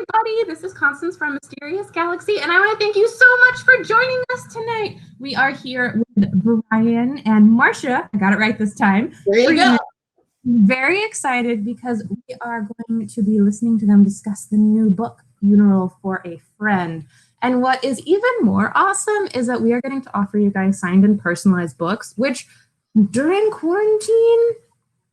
everybody. This is Constance from Mysterious Galaxy, and I want to thank you so much for joining us tonight. We are here with Brian and Marcia. I got it right this time. There you go. Very excited because we are going to be listening to them discuss the new book, Funeral for a Friend. And what is even more awesome is that we are getting to offer you guys signed and personalized books, which during quarantine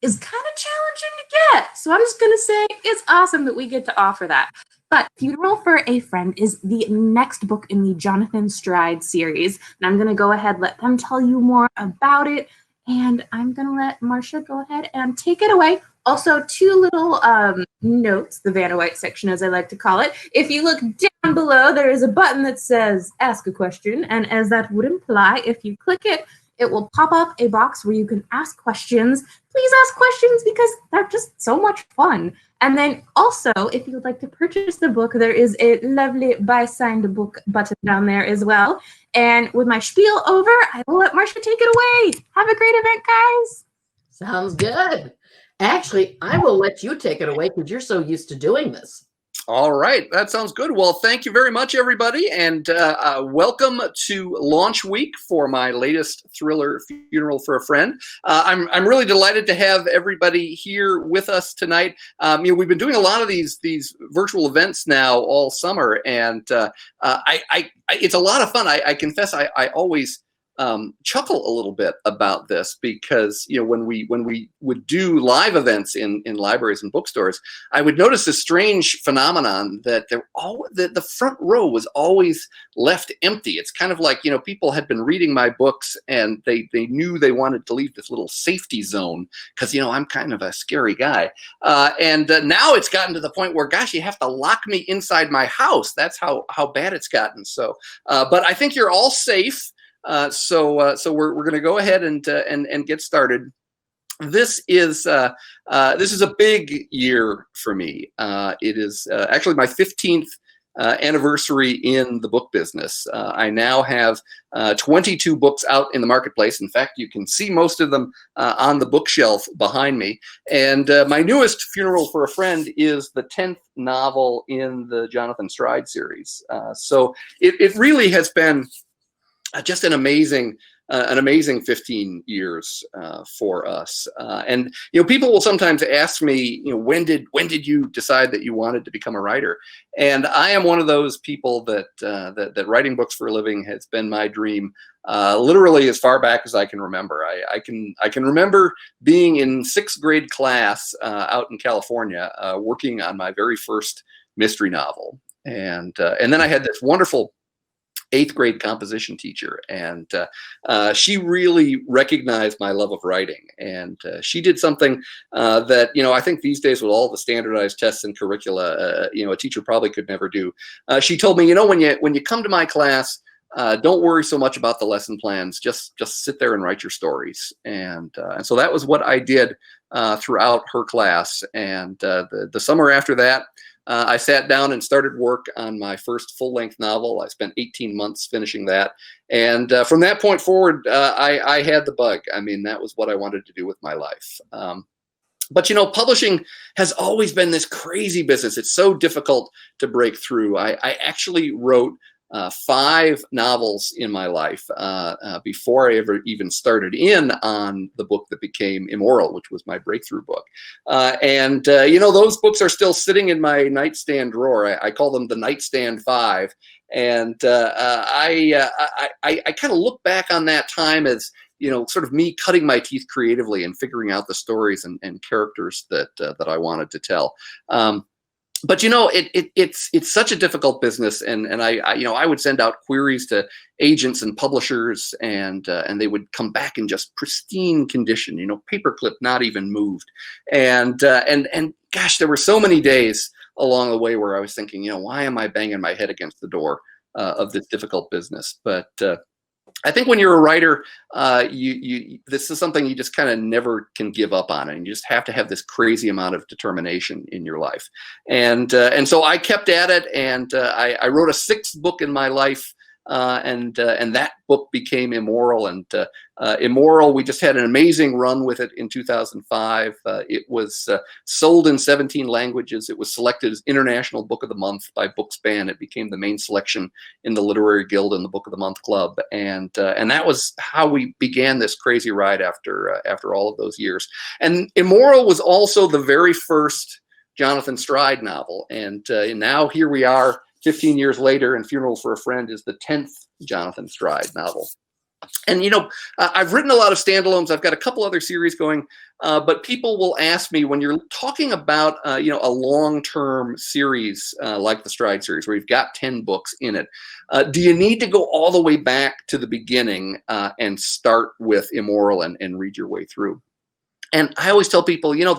is kind of challenging to get. So I'm just going to say it's awesome that we get to offer that. But Funeral for a Friend is the next book in the Jonathan Stride series. And I'm going to go ahead, let them tell you more about it. And I'm going to let Marcia go ahead and take it away. Also, two little notes, the Vanna White section, as I like to call it. If you look down below, there is a button that says Ask a Question. And as that would imply, if you click it, it will pop up a box where you can ask questions. Please ask questions because they're just so much fun. And then also, if you would like to purchase the book, there is a lovely buy signed book button down there as well. And with my spiel over, I will let Marcia take it away. Have a great event, guys. Sounds good. Actually, I will let you take it away because you're so used to doing this. All right, that sounds good. Well, thank you very much, everybody, and welcome to launch week for my latest thriller, Funeral for a Friend. I'm really delighted to have everybody here with us tonight. We've been doing a lot of these virtual events now all summer, and it's a lot of fun. I confess, I always chuckle a little bit about this because when we would do live events in libraries and bookstores, I would notice this strange phenomenon that the front row was always left empty. It's kind of like people had been reading my books and they knew they wanted to leave this little safety zone because I'm kind of a scary guy, and now it's gotten to the point where gosh, you have to lock me inside my house. That's how bad it's gotten. So but I think you're all safe. So we're going to go ahead and get started. This is a big year for me. It is actually my 15th anniversary in the book business. I now have 22 books out in the marketplace. In fact, you can see most of them on the bookshelf behind me. And my newest, Funeral for a Friend, is the 10th novel in the Jonathan Stride series. So it really has been just an amazing 15 years for us. And people will sometimes ask me, when did you decide that you wanted to become a writer? And I am one of those people that writing books for a living has been my dream literally as far back as I can remember. I can remember being in 6th grade class out in California working on my very first mystery novel, and then I had this wonderful 8th grade composition teacher, and she really recognized my love of writing, and she did something that I think these days with all the standardized tests and curricula a teacher probably could never do. She told me, when you come to my class, don't worry so much about the lesson plans, just sit there and write your stories. And so that was what I did throughout her class. And the summer after that, I sat down and started work on my first full-length novel. I spent 18 months finishing that. And from that point forward, I had the bug. I mean, that was what I wanted to do with my life. But publishing has always been this crazy business. It's so difficult to break through. I actually wrote 5 novels in my life before I ever even started in on the book that became IMMORAL, which was my breakthrough book. And those books are still sitting in my nightstand drawer. I call them the Nightstand 5. And I kind of look back on that time as sort of me cutting my teeth creatively and figuring out the stories and characters that I wanted to tell. But it's such a difficult business, and I would send out queries to agents and publishers, and they would come back in just pristine condition, paperclip not even moved, and gosh, there were so many days along the way where I was thinking, why am I banging my head against the door of this difficult business? But I think when you're a writer, this is something you just kind of never can give up on, and you just have to have this crazy amount of determination in your life. And so I kept at it, and I wrote a 6th book in my life and that book became IMMORAL. And IMMORAL, we just had an amazing run with it in 2005. It was sold in 17 languages. It was selected as International Book of the Month by Bookspan. It became the main selection in the Literary Guild and the Book of the Month Club. And that was how we began this crazy ride after all of those years. And IMMORAL was also the very first Jonathan Stride novel. And now here we are 15 years later, and Funeral for a Friend is the 10th Jonathan Stride novel. And, you know, I've written a lot of standalones. I've got a couple other series going, but people will ask me, when you're talking about, you know, a long-term series like the Stride series, where you've got 10 books in it, do you need to go all the way back to the beginning and start with IMMORAL and read your way through? And I always tell people, you know,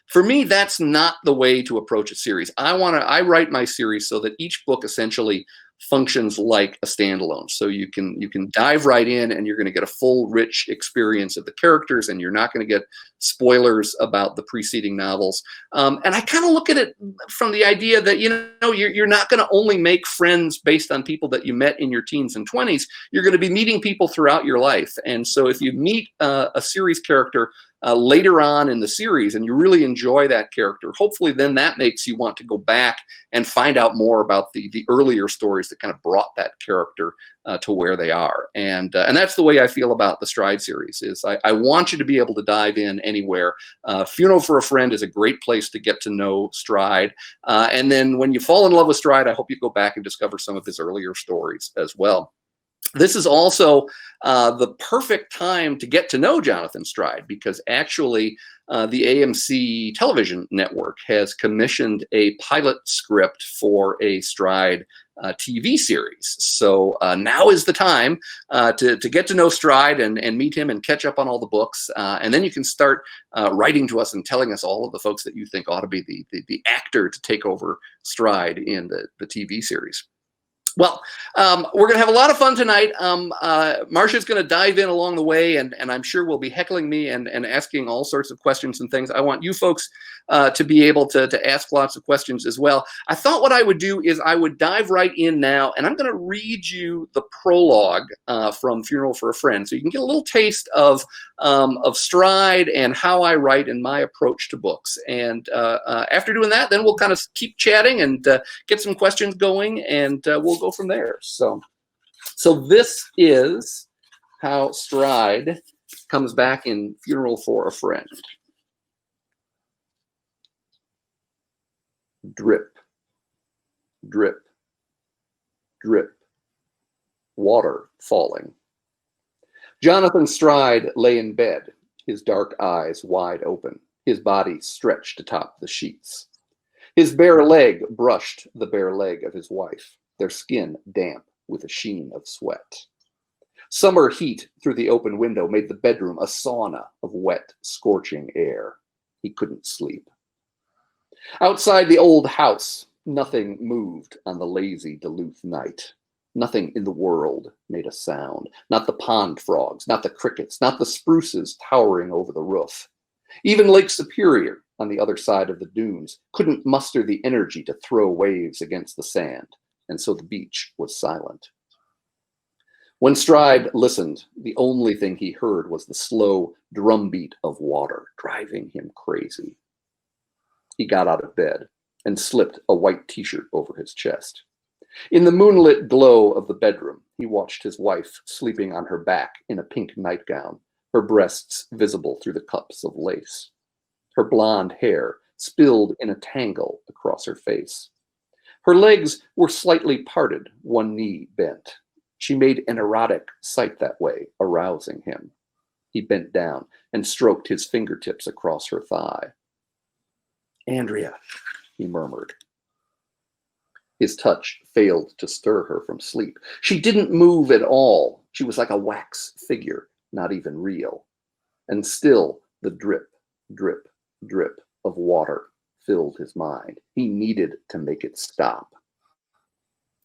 for me, that's not the way to approach a series. I write my series so that each book essentially functions like a standalone. So you can dive right in, and you're going to get a full, rich experience of the characters, and you're not going to get spoilers about the preceding novels. And I kind of look at it from the idea that, you know, you're not going to only make friends based on people that you met in your teens and 20s. You're going to be meeting people throughout your life. And so if you meet a series character later on in the series and you really enjoy that character, hopefully then that makes you want to go back and find out more about the earlier stories that kind of brought that character to where they are. And that's the way I feel about the Stride series. Is I want you to be able to dive in anywhere. Funeral for a Friend is a great place to get to know Stride. And then when you fall in love with Stride, I hope you go back and discover some of his earlier stories as well. This is also the perfect time to get to know Jonathan Stride, because actually the AMC television network has commissioned a pilot script for a Stride TV series. So now is the time to get to know Stride and meet him and catch up on all the books. And then you can start writing to us and telling us all of the folks that you think ought to be the actor to take over Stride in the TV series. Well, we're going to have a lot of fun tonight. Marcia's going to dive in along the way, and I'm sure will be heckling me and asking all sorts of questions and things. I want you folks to be able to ask lots of questions as well. I thought what I would do is I would dive right in now, and I'm going to read you the prologue from Funeral for a Friend, so you can get a little taste of Stride and how I write and my approach to books. And after doing that, then we'll kind of keep chatting and get some questions going, and we'll go from there. So this is how Stride comes back in Funeral for a Friend. Drip, drip, drip, water falling. Jonathan Stride lay in bed, his dark eyes wide open, his body stretched atop the sheets. His bare leg brushed the bare leg of his wife, their skin damp with a sheen of sweat. Summer heat through the open window made the bedroom a sauna of wet, scorching air. He couldn't sleep. Outside the old house, nothing moved on the lazy Duluth night. Nothing in the world made a sound. Not the pond frogs, not the crickets, not the spruces towering over the roof. Even Lake Superior, on the other side of the dunes, couldn't muster the energy to throw waves against the sand, and so the beach was silent. When Stride listened, the only thing he heard was the slow drumbeat of water, driving him crazy. He got out of bed and slipped a white t-shirt over his chest. In the moonlit glow of the bedroom, he watched his wife sleeping on her back in a pink nightgown, her breasts visible through the cups of lace. Her blonde hair spilled in a tangle across her face. Her legs were slightly parted, one knee bent. She made an erotic sight that way, arousing him. He bent down and stroked his fingertips across her thigh. "Andrea," he murmured. His touch failed to stir her from sleep. She didn't move at all. She was like a wax figure, not even real. And still the drip, drip, drip of water filled his mind. He needed to make it stop.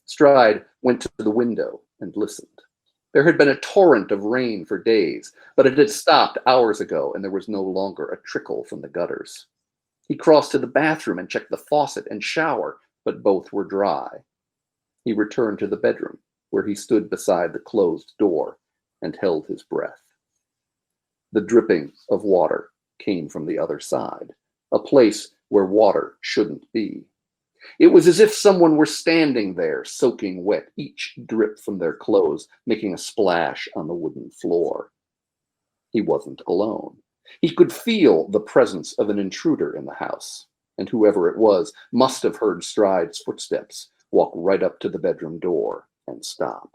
Stride went to the window and listened. There had been a torrent of rain for days, but it had stopped hours ago, and there was no longer a trickle from the gutters. He crossed to the bathroom and checked the faucet and shower, but both were dry. He returned to the bedroom where he stood beside the closed door and held his breath. The dripping of water came from the other side, a place where water shouldn't be. It was as if someone were standing there, soaking wet, each drip from their clothes making a splash on the wooden floor. He wasn't alone. He could feel the presence of an intruder in the house, and whoever it was must have heard Stride's footsteps walk right up to the bedroom door and stop.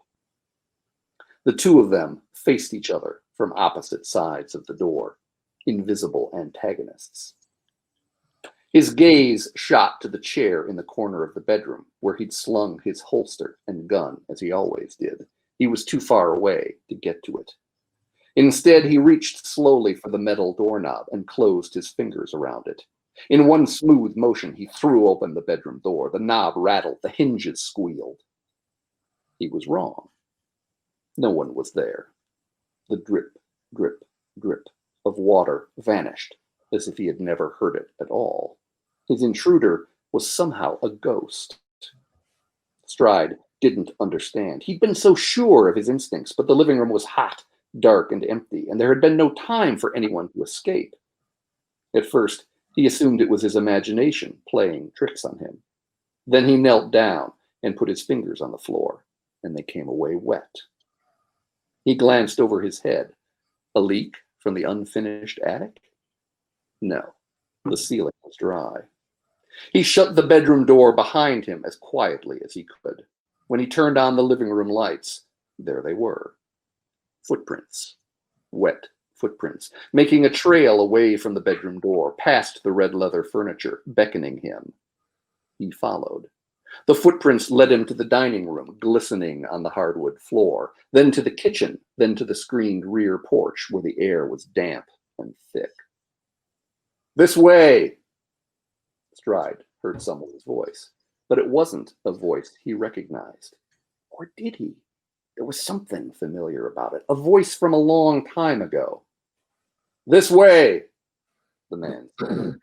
The two of them faced each other from opposite sides of the door, invisible antagonists. His gaze shot to the chair in the corner of the bedroom, where he'd slung his holster and gun, as he always did. He was too far away to get to it. Instead, he reached slowly for the metal doorknob and closed his fingers around it. In one smooth motion, he threw open the bedroom door. The knob rattled, the hinges squealed. He was wrong. No one was there. The drip, drip, drip of water vanished, as if he had never heard it at all. His intruder was somehow a ghost. Stride didn't understand. He'd been so sure of his instincts, but the living room was hot, dark, and empty, and there had been no time for anyone to escape. At first, he assumed it was his imagination playing tricks on him. Then he knelt down and put his fingers on the floor, and they came away wet. He glanced over his head. A leak from the unfinished attic? No, the ceiling was dry. He shut the bedroom door behind him as quietly as he could. When he turned on the living room lights, there they were. Footprints. Wet footprints, making a trail away from the bedroom door, past the red leather furniture, beckoning him. He followed. The footprints led him to the dining room, glistening on the hardwood floor, then to the kitchen, then to the screened rear porch, where the air was damp and thick. "This way!" Stride heard someone's voice, but it wasn't a voice he recognized. Or did he? There was something familiar about it, a voice from a long time ago. "This way!" the man said.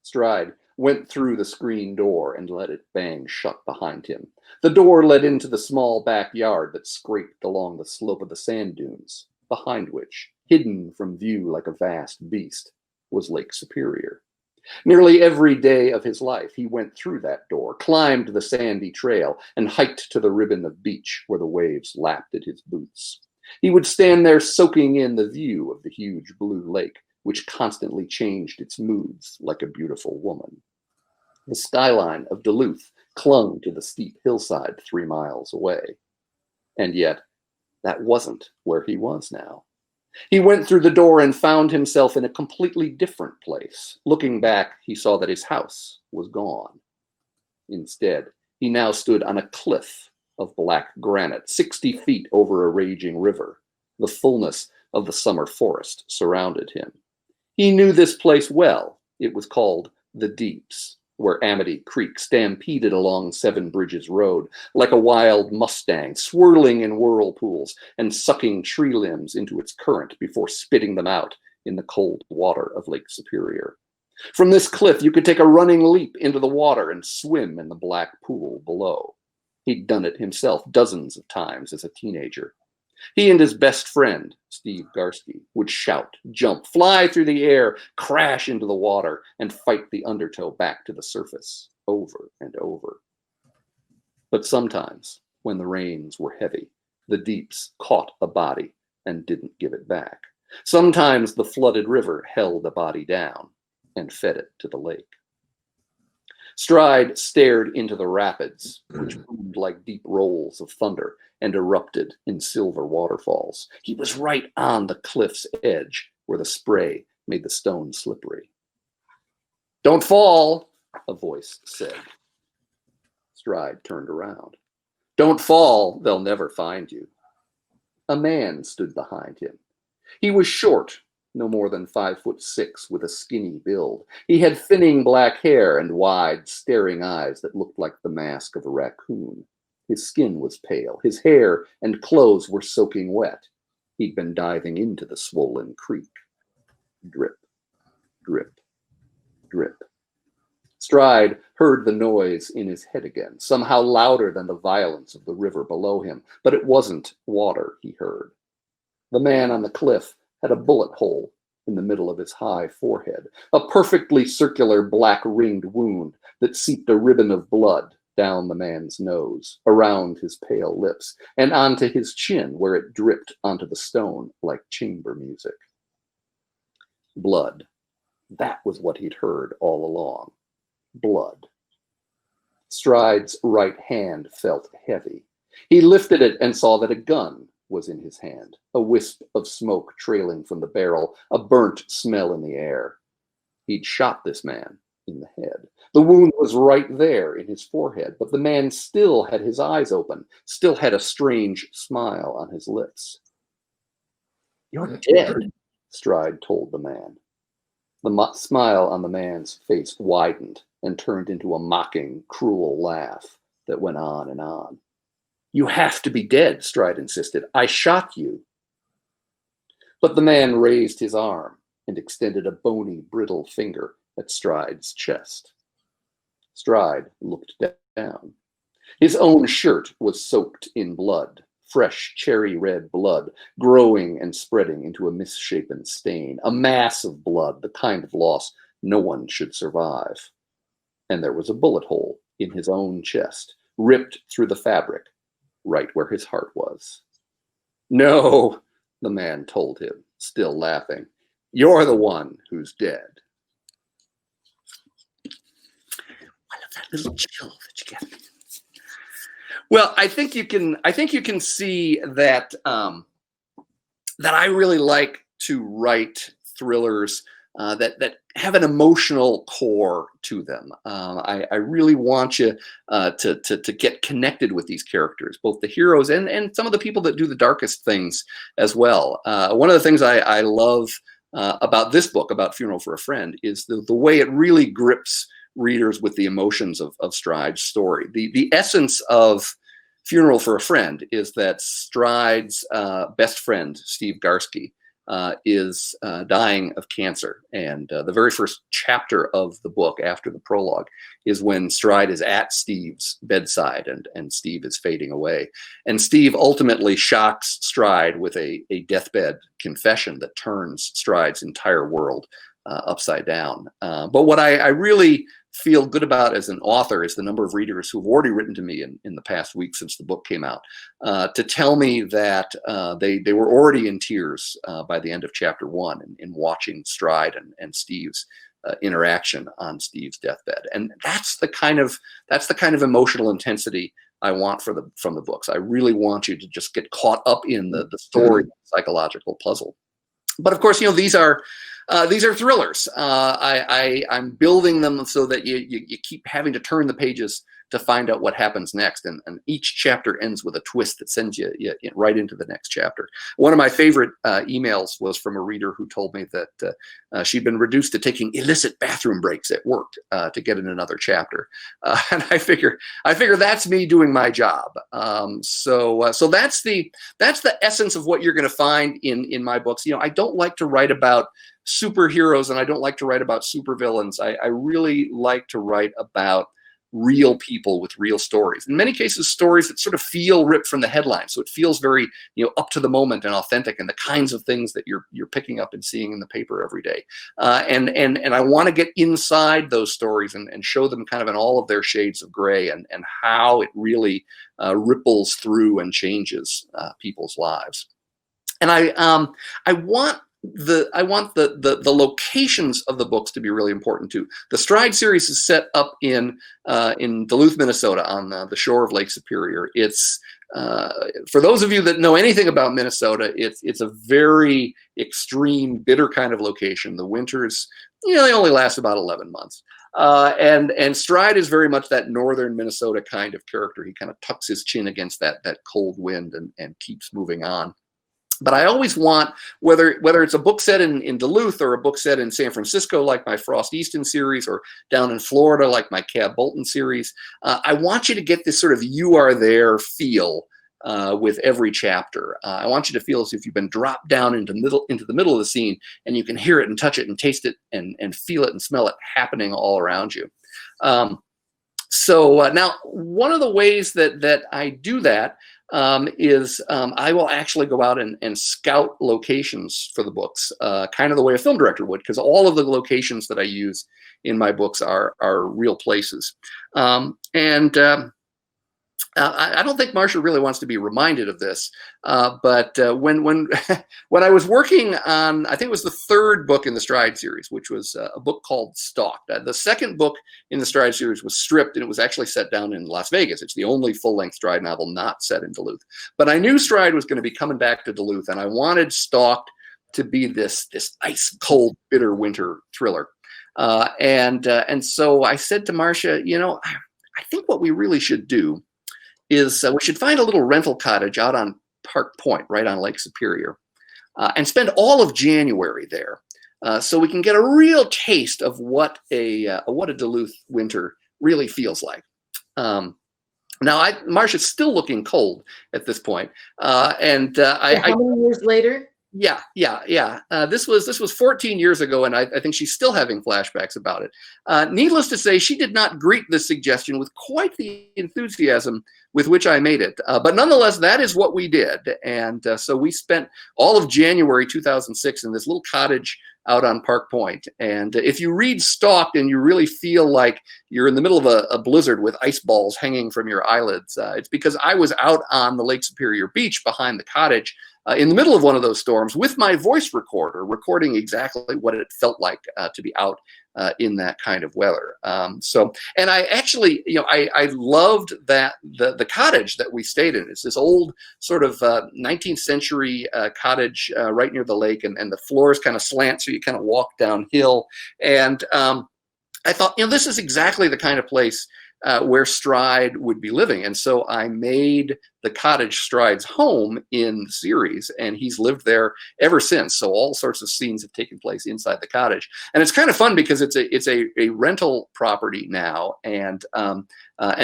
Stride went through the screen door and let it bang shut behind him. The door led into the small backyard that scraped along the slope of the sand dunes, behind which, hidden from view like a vast beast, was Lake Superior. Nearly every day of his life, he went through that door, climbed the sandy trail, and hiked to the ribbon of beach where the waves lapped at his boots. He would stand there soaking in the view of the huge blue lake, which constantly changed its moods like a beautiful woman. The skyline of Duluth clung to the steep hillside 3 miles away. And yet, that wasn't where he was now. He went through the door and found himself in a completely different place. Looking back, he saw that his house was gone. Instead, he now stood on a cliff of black granite, 60 feet over a raging river. The fullness of the summer forest surrounded him. He knew this place well. It was called the Deeps, where Amity Creek stampeded along Seven Bridges Road like a wild mustang, swirling in whirlpools and sucking tree limbs into its current before spitting them out in the cold water of Lake Superior. From this cliff, you could take a running leap into the water and swim in the black pool below. He'd done it himself dozens of times as a teenager. He and his best friend, Steve Garsky, would shout, jump, fly through the air, crash into the water, and fight the undertow back to the surface over and over. But sometimes, when the rains were heavy, the Deeps caught a body and didn't give it back. Sometimes the flooded river held a body down and fed it to the lake. Stride stared into the rapids, which boomed like deep rolls of thunder and erupted in silver waterfalls. He was right on the cliff's edge, where the spray made the stone slippery. "Don't fall," a voice said. Stride turned around. "Don't fall, they'll never find you." A man stood behind him. He was short, no more than 5'6", with a skinny build. He had thinning black hair and wide, staring eyes that looked like the mask of a raccoon. His skin was pale. His hair and clothes were soaking wet. He'd been diving into the swollen creek. Drip, drip, drip. Stride heard the noise in his head again, somehow louder than the violence of the river below him, but it wasn't water he heard. The man on the cliff had a bullet hole in the middle of his high forehead, a perfectly circular black-ringed wound that seeped a ribbon of blood down the man's nose, around his pale lips, and onto his chin where it dripped onto the stone like chamber music. Blood. That was what he'd heard all along. Blood. Stride's right hand felt heavy. He lifted it and saw that a gun was in his hand, a wisp of smoke trailing from the barrel, a burnt smell in the air. He'd shot this man in the head. The wound was right there in his forehead, but the man still had his eyes open, still had a strange smile on his lips. "You're dead," Stride told the man. The smile on the man's face widened and turned into a mocking, cruel laugh that went on and on. "You have to be dead," Stride insisted. "I shot you." But the man raised his arm and extended a bony, brittle finger at Stride's chest. Stride looked down. His own shirt was soaked in blood, fresh cherry red blood, growing and spreading into a misshapen stain, a mass of blood, the kind of loss no one should survive. And there was a bullet hole in his own chest, ripped through the fabric, right where his heart was. "No," the man told him, still laughing. "You're the one who's dead." I love that little chill that you get. Well, I think you can see that that I really like to write thrillers that have an emotional core to them. I really want you to get connected with these characters, both the heroes and some of the people that do the darkest things as well. One of the things I love about this book, about Funeral for a Friend, is the way it really grips readers with the emotions of Stride's story. The essence of Funeral for a Friend is that Stride's best friend, Steve Garsky, is dying of cancer. And the very first chapter of the book, after the prologue, is when Stride is at Steve's bedside and Steve is fading away. And Steve ultimately shocks Stride with a deathbed confession that turns Stride's entire world upside down. But what I really feel good about as an author is the number of readers who've already written to me in the past week since the book came out to tell me that they were already in tears by the end of chapter 1 in watching Stride and Steve's interaction on Steve's deathbed. And that's the kind of emotional intensity I want from the books. I really want you to just get caught up in the story, psychological puzzle. But of course, these are thrillers. I'm building them so that you keep having to turn the pages to find out what happens next. And each chapter ends with a twist that sends you right into the next chapter. One of my favorite emails was from a reader who told me that she'd been reduced to taking illicit bathroom breaks at work to get in another chapter. And I figure that's me doing my job. So that's the essence of what you're going to find in my books. I don't like to write about superheroes and I don't like to write about supervillains. I really like to write about real people with real stories. In many cases, stories that sort of feel ripped from the headlines. So it feels very, up to the moment and authentic, and the kinds of things that you're picking up and seeing in the paper every day. And I want to get inside those stories and show them kind of in all of their shades of gray and how it really ripples through and changes people's lives. And I want the locations of the books to be really important too. The Stride series is set up in Duluth, Minnesota, on the shore of Lake Superior. It's for those of you that know anything about Minnesota, it's a very extreme, bitter kind of location. The winters, they only last about 11 months. And Stride is very much that northern Minnesota kind of character. He kind of tucks his chin against that cold wind and keeps moving on. But I always want, whether it's a book set in Duluth or a book set in San Francisco, like my Frost Easton series, or down in Florida, like my Cab Bolton series, I want you to get this sort of you are there feel with every chapter. I want you to feel as if you've been dropped down into the middle of the scene, and you can hear it and touch it and taste it and feel it and smell it happening all around you. So now, one of the ways that I do that is I will actually go out and scout locations for the books, kind of the way a film director would, because all of the locations that I use in my books are real places. I don't think Marcia really wants to be reminded of this, but when when I was working on, I think it was the third book in the Stride series, which was a book called Stalked. The second book in the Stride series was stripped, and it was actually set down in Las Vegas. It's the only full-length Stride novel not set in Duluth. But I knew Stride was going to be coming back to Duluth, and I wanted Stalked to be this ice-cold, bitter winter thriller. And so I said to Marcia, you know, I think what we really should do is we should find a little rental cottage out on Park Point, right on Lake Superior, and spend all of January there, so we can get a real taste of what a Duluth winter really feels like. Now, Marcia's still looking cold at this point, how many years later? Yeah. This was 14 years ago, and I think she's still having flashbacks about it. Needless to say, she did not greet this suggestion with quite the enthusiasm with which I made it. But nonetheless, that is what we did. And so we spent all of January 2006 in this little cottage out on Park Point. And if you read Stalked and you really feel like you're in the middle of a blizzard with ice balls hanging from your eyelids, it's because I was out on the Lake Superior beach behind the cottage in the middle of one of those storms with my voice recorder, recording exactly what it felt like to be out in that kind of weather. And I actually, I loved that the cottage that we stayed in. It's this old sort of 19th century cottage right near the lake, and the floors kind of slant, so you kind of walk downhill. And I thought, this is exactly the kind of place where Stride would be living. And so I made the cottage Stride's home in the series, and he's lived there ever since. So all sorts of scenes have taken place inside the cottage. And it's kind of fun because it's a rental property now. And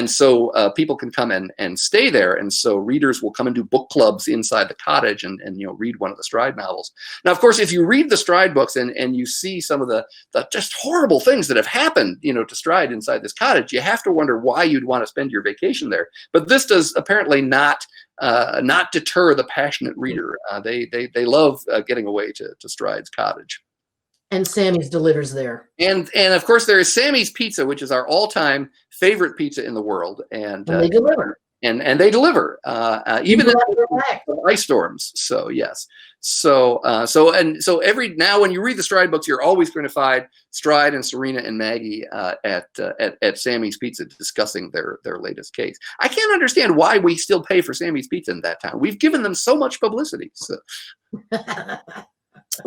so people can come and stay there. And so readers will come and do book clubs inside the cottage and read one of the Stride novels. Now, of course, if you read the Stride books and you see some of the just horrible things that have happened, to Stride inside this cottage, you have to wonder why you'd want to spend your vacation there. But this does apparently not deter the passionate reader. They love getting away to Stride's cottage. And Sammy's delivers there. And of course there is Sammy's Pizza, which is our all-time favorite pizza in the world. And they deliver. And they deliver, even in the ice storms. So yes. So every now when you read the Stride books, you're always going to find Stride and Serena and Maggie at Sammy's Pizza discussing their latest case. I can't understand why we still pay for Sammy's Pizza in that town. We've given them so much publicity. So.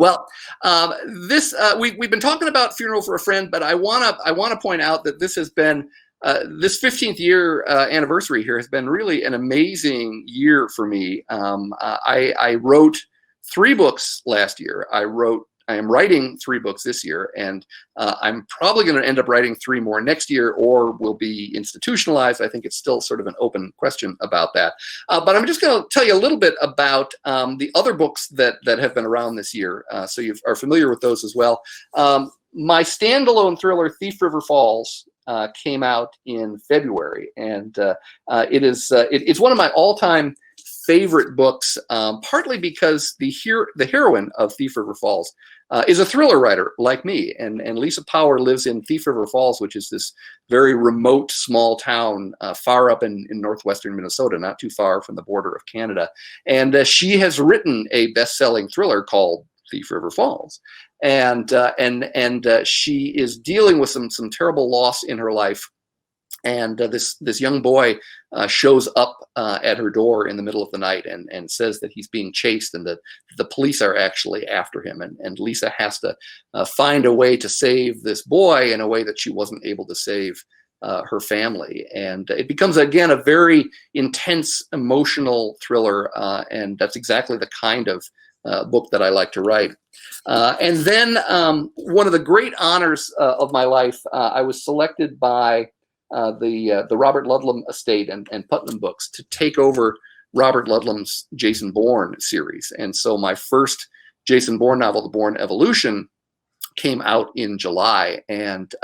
Well, we've been talking about Funeral for a Friend, but I want to point out that this has been this 15th year anniversary here has been really an amazing year for me. I wrote 3 books last year. I am writing 3 books this year, and I'm probably going to end up writing 3 more next year, or will be institutionalized. I think it's still sort of an open question about that. But I'm just going to tell you a little bit about the other books that have been around this year, so you are familiar with those as well. My standalone thriller, Thief River Falls, came out in February, and it's one of my all-time favorite books, partly because the heroine of Thief River Falls is a thriller writer like me, and Lisa Power lives in Thief River Falls, which is this very remote small town far up in northwestern Minnesota, not too far from the border of Canada. And she has written a best-selling thriller called Thief River Falls, and she is dealing with some terrible loss in her life. And this young boy shows up at her door in the middle of the night and says that he's being chased and that the police are actually after him. And Lisa has to find a way to save this boy in a way that she wasn't able to save her family. And it becomes, again, a very intense, emotional thriller. And that's exactly the kind of book that I like to write. And then one of the great honors of my life, I was selected by the Robert Ludlum estate and Putnam Books to take over Robert Ludlum's Jason Bourne series. And so my first Jason Bourne novel, The Bourne Evolution, came out in July. And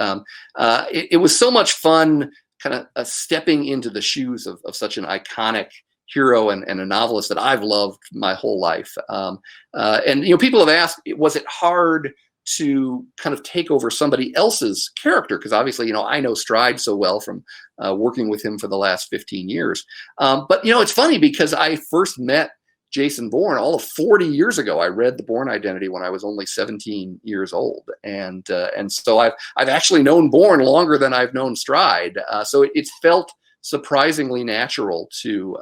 it was so much fun kind of stepping into the shoes of such an iconic hero and a novelist that I've loved my whole life. And, people have asked, was it hard to kind of take over somebody else's character? Because obviously, I know Stride so well from working with him for the last 15 years. But, it's funny because I first met Jason Bourne all of 40 years ago. I read The Bourne Identity when I was only 17 years old. And so I've actually known Bourne longer than I've known Stride. So it's felt surprisingly natural to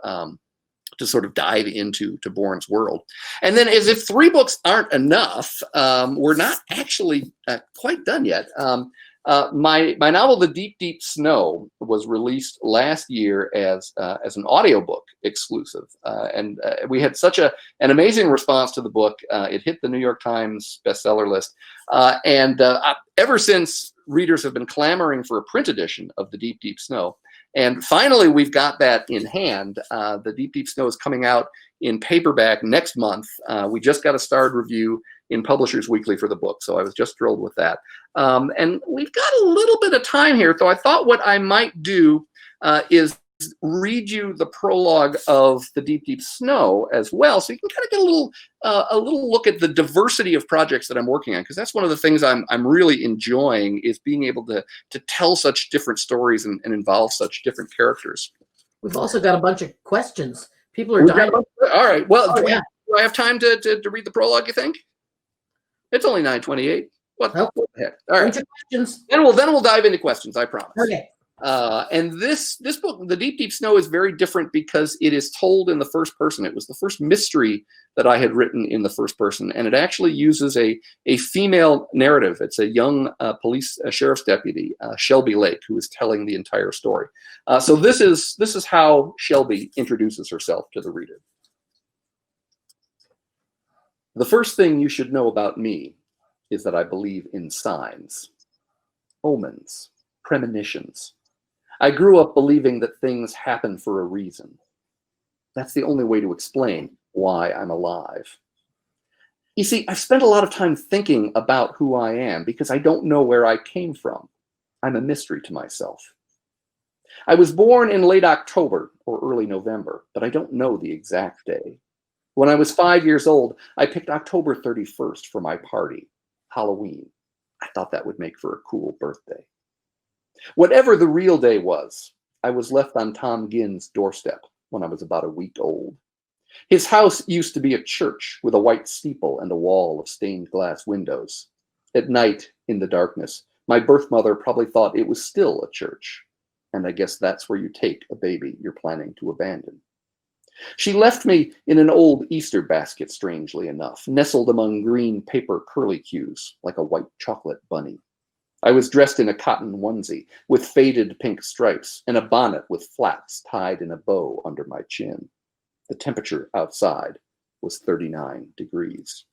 sort of dive into Bourne's world. And then, as if 3 books aren't enough, we're not actually quite done yet. My novel, The Deep, Deep Snow, was released last year as an audiobook exclusive. And we had such an amazing response to the book. It hit the New York Times bestseller list. And ever since, readers have been clamoring for a print edition of The Deep, Deep Snow. And finally, we've got that in hand. The Deep, Deep Snow is coming out in paperback next month. We just got a starred review in Publishers Weekly for the book, so I was just thrilled with that. And we've got a little bit of time here, so I thought what I might do is read you the prologue of The Deep, Deep Snow as well, so you can kind of get a little look at the diversity of projects that I'm working on, because that's one of the things I'm really enjoying, is being able to tell such different stories and involve such different characters. We've also got a bunch of questions. People are dying. All right. Well, do I have time to read the prologue, you think? It's only 9:28. What the heck? All right. Questions. Then we'll dive into questions, I promise. Okay. And this book, The Deep, Deep Snow, is very different because it is told in the first person. It was the first mystery that I had written in the first person, and it actually uses a female narrative. It's a young sheriff's deputy, Shelby Lake, who is telling the entire story. So this is how Shelby introduces herself to the reader. The first thing you should know about me is that I believe in signs, omens, premonitions. I grew up believing that things happen for a reason. That's the only way to explain why I'm alive. You see, I've spent a lot of time thinking about who I am because I don't know where I came from. I'm a mystery to myself. I was born in late October or early November, but I don't know the exact day. When I was 5 years old, I picked October 31st for my party, Halloween. I thought that would make for a cool birthday. Whatever the real day was, I was left on Tom Ginn's doorstep when I was about a week old. His house used to be a church with a white steeple and a wall of stained glass windows. At night, in the darkness, my birth mother probably thought it was still a church. And I guess that's where you take a baby you're planning to abandon. She left me in an old Easter basket, strangely enough, nestled among green paper curlicues like a white chocolate bunny. I was dressed in a cotton onesie with faded pink stripes and a bonnet with flaps tied in a bow under my chin. The temperature outside was 39 degrees.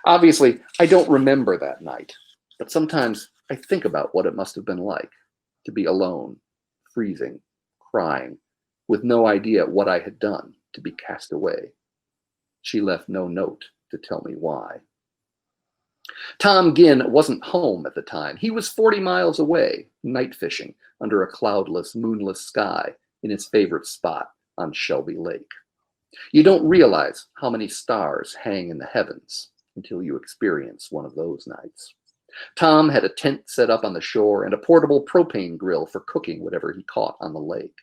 Obviously, I don't remember that night, but sometimes I think about what it must have been like to be alone, freezing, crying, with no idea what I had done to be cast away. She left no note to tell me why. Tom Ginn wasn't home at the time. He was 40 miles away, night fishing under a cloudless, moonless sky in his favorite spot on Shelby Lake. You don't realize how many stars hang in the heavens until you experience one of those nights. Tom had a tent set up on the shore and a portable propane grill for cooking whatever he caught on the lake.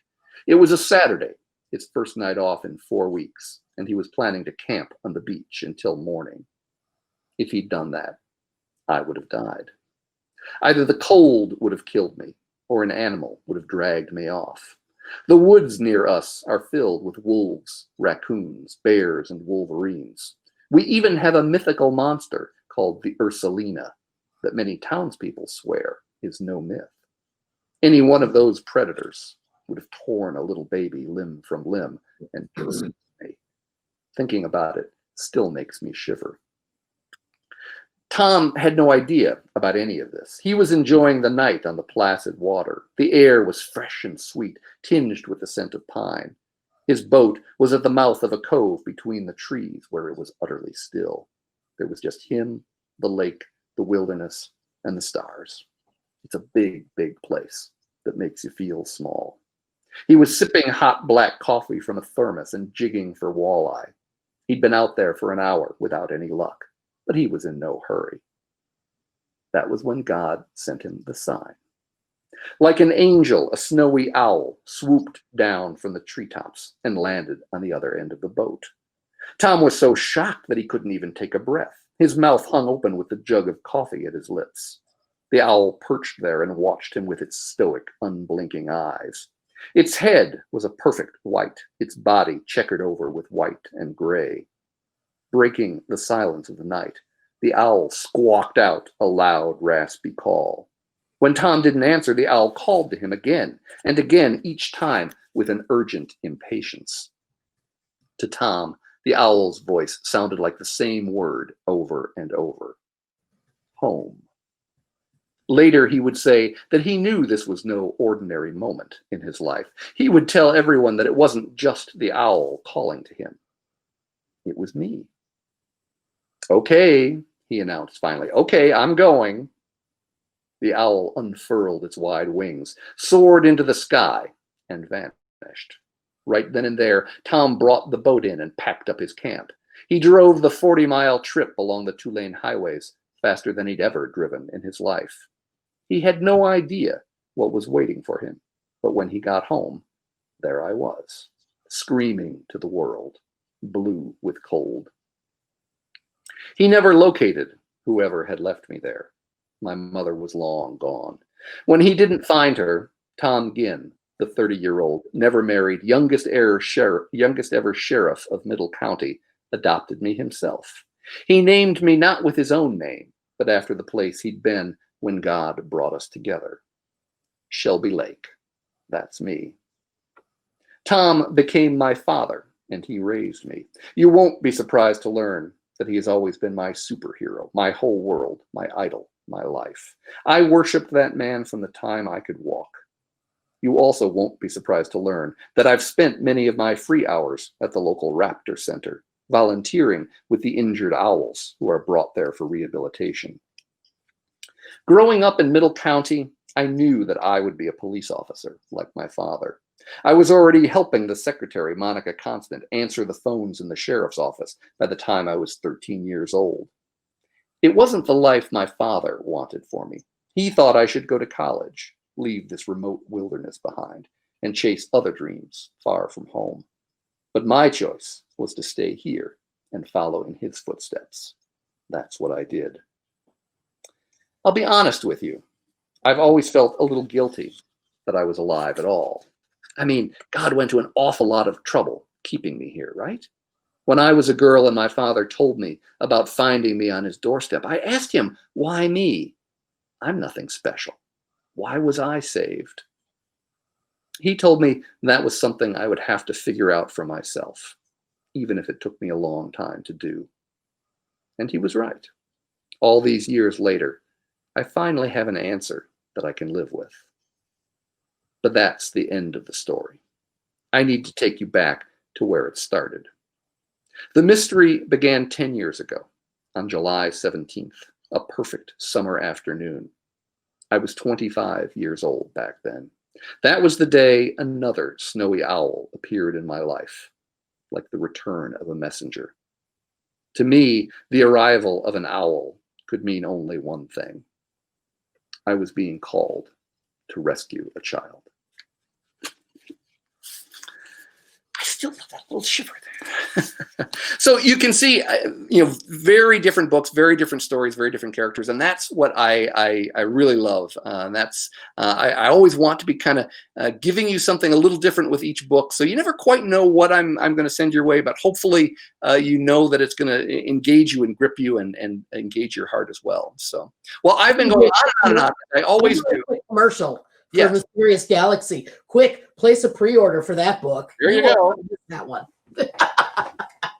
It was a Saturday, his first night off in 4 weeks, and he was planning to camp on the beach until morning. If he'd done that, I would have died. Either the cold would have killed me, or an animal would have dragged me off. The woods near us are filled with wolves, raccoons, bears, and wolverines. We even have a mythical monster called the Ursulina that many townspeople swear is no myth. Any one of those predators would have torn a little baby limb from limb and killed me. Thinking about it still makes me shiver. Tom had no idea about any of this. He was enjoying the night on the placid water. The air was fresh and sweet, tinged with the scent of pine. His boat was at the mouth of a cove between the trees where it was utterly still. There was just him, the lake, the wilderness, and the stars. It's a big, big place that makes you feel small. He was sipping hot black coffee from a thermos and jigging for walleye. He'd been out there for an hour without any luck, but he was in no hurry. That was when God sent him the sign. Like an angel, a snowy owl swooped down from the treetops and landed on the other end of the boat. Tom was so shocked that he couldn't even take a breath. His mouth hung open with the jug of coffee at his lips. The owl perched there and watched him with its stoic, unblinking eyes. Its head was a perfect white, its body checkered over with white and gray. Breaking the silence of the night, the owl squawked out a loud, raspy call. When Tom didn't answer, the owl called to him again and again, each time with an urgent impatience. To Tom, the owl's voice sounded like the same word over and over. Home. Later, he would say that he knew this was no ordinary moment in his life. He would tell everyone that it wasn't just the owl calling to him. It was me. Okay, he announced finally. Okay, I'm going. The owl unfurled its wide wings, soared into the sky, and vanished. Right then and there, Tom brought the boat in and packed up his camp. He drove the 40-mile trip along the two-lane highways faster than he'd ever driven in his life. He had no idea what was waiting for him, but when he got home, there I was, screaming to the world, blue with cold. He never located whoever had left me there. My mother was long gone. When he didn't find her, Tom Ginn, the 30-year-old, never married, youngest ever sheriff of Middle County, adopted me himself. He named me not with his own name, but after the place he'd been when God brought us together. Shelby Lake. That's me. Tom became my father, and he raised me. You won't be surprised to learn that he has always been my superhero, my whole world, my idol, my life. I worshiped that man from the time I could walk. You also won't be surprised to learn that I've spent many of my free hours at the local Raptor Center, volunteering with the injured owls who are brought there for rehabilitation. Growing up in Middle County, I knew that I would be a police officer like my father. I was already helping the secretary, Monica Constant, answer the phones in the sheriff's office by the time I was 13 years old. It wasn't the life my father wanted for me. He thought I should go to college, leave this remote wilderness behind, and chase other dreams far from home. But my choice was to stay here and follow in his footsteps. That's what I did. I'll be honest with you. I've always felt a little guilty that I was alive at all. I mean, God went to an awful lot of trouble keeping me here, right? When I was a girl and my father told me about finding me on his doorstep, I asked him, why me? I'm nothing special. Why was I saved? He told me that was something I would have to figure out for myself, even if it took me a long time to do. And he was right. All these years later, I finally have an answer that I can live with. But that's the end of the story. I need to take you back to where it started. The mystery began 10 years ago, on July 17th, a perfect summer afternoon. I was 25 years old back then. That was the day another snowy owl appeared in my life, like the return of a messenger. To me, the arrival of an owl could mean only one thing. I was being called to rescue a child. I still feel that little shiver there. So you can see, very different books, very different stories, very different characters, and that's what I really love. I always want to be kind of giving you something a little different with each book, so you never quite know what I'm going to send your way, but hopefully you know that it's going to engage you and grip you and engage your heart as well. So, well, I've been going on and on. I always do. Commercial. Yes. For Mysterious Galaxy. Quick, place a pre-order for that book. There you go. That one.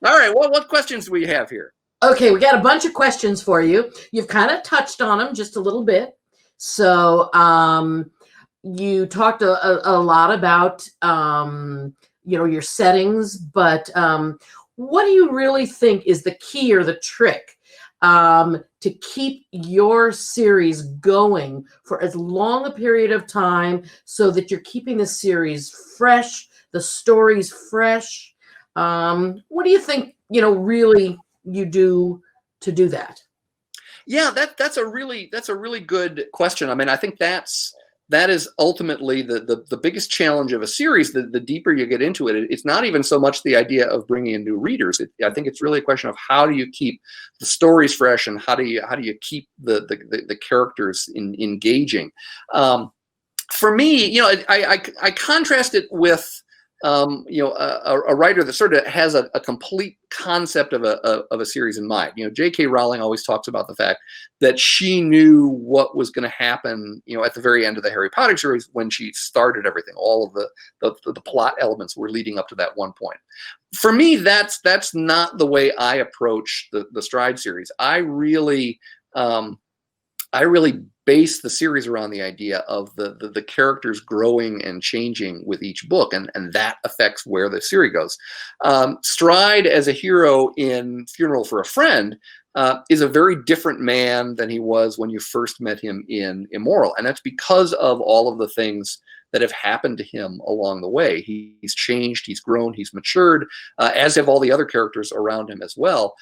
All right. Well, what questions do we have here? Okay, we got a bunch of questions for you. You've kind of touched on them just a little bit. So you talked a lot about your settings, but what do you really think is the key or the trick to keep your series going for as long a period of time so that you're keeping the series fresh, the stories fresh? What do you think, really you do to do that? Yeah, that's a really good question. I mean, I think that is ultimately the biggest challenge of a series. The deeper you get into it, it's not even so much the idea of bringing in new readers. I think it's really a question of how do you keep the stories fresh, and how do you keep the characters engaging. For me, I contrast it with a writer that sort of has a complete concept of a series in mind. J.K. Rowling always talks about the fact that she knew what was going to happen, at the very end of the Harry Potter series when she started everything. All of the plot elements were leading up to that one point. For me, that's not the way I approach the Stride series. I really base the series around the idea of the characters growing and changing with each book, and that affects where the series goes. Stride as a hero in Funeral for a Friend is a very different man than he was when you first met him in IMMORAL, and that's because of all of the things that have happened to him along the way. He's changed, he's grown, he's matured, as have all the other characters around him as well,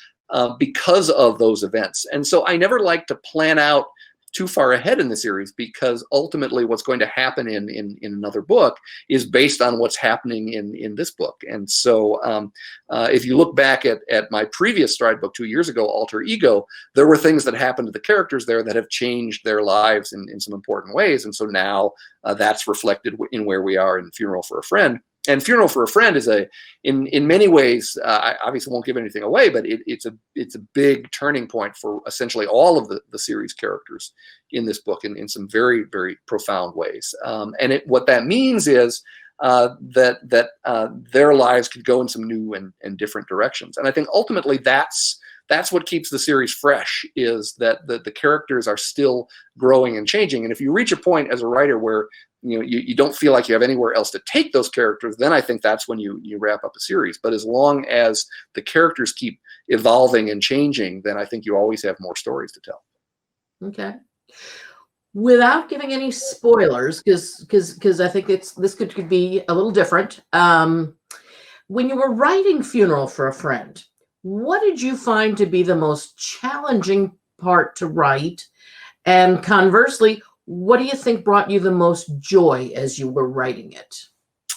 because of those events. And so I never like to plan out too far ahead in the series, because ultimately what's going to happen in another book is based on what's happening in this book. And so if you look back at my previous Stride book 2 years ago, Alter Ego, there were things that happened to the characters there that have changed their lives in some important ways. And so now that's reflected in where we are in Funeral for a Friend. And Funeral for a Friend is in many ways, I obviously won't give anything away, but it's a big turning point for essentially all of the series characters in this book in some very, very profound ways. And what that means is that their lives could go in some new and different directions. And I think ultimately that's what keeps the series fresh, is that the characters are still growing and changing. And if you reach a point as a writer where you don't feel like you have anywhere else to take those characters, then I think that's when you wrap up a series. But as long as the characters keep evolving and changing, then I think you always have more stories to tell. Okay. Without giving any spoilers, because I think this could be a little different. When you were writing Funeral for a Friend, what did you find to be the most challenging part to write? And conversely, what do you think brought you the most joy as you were writing it?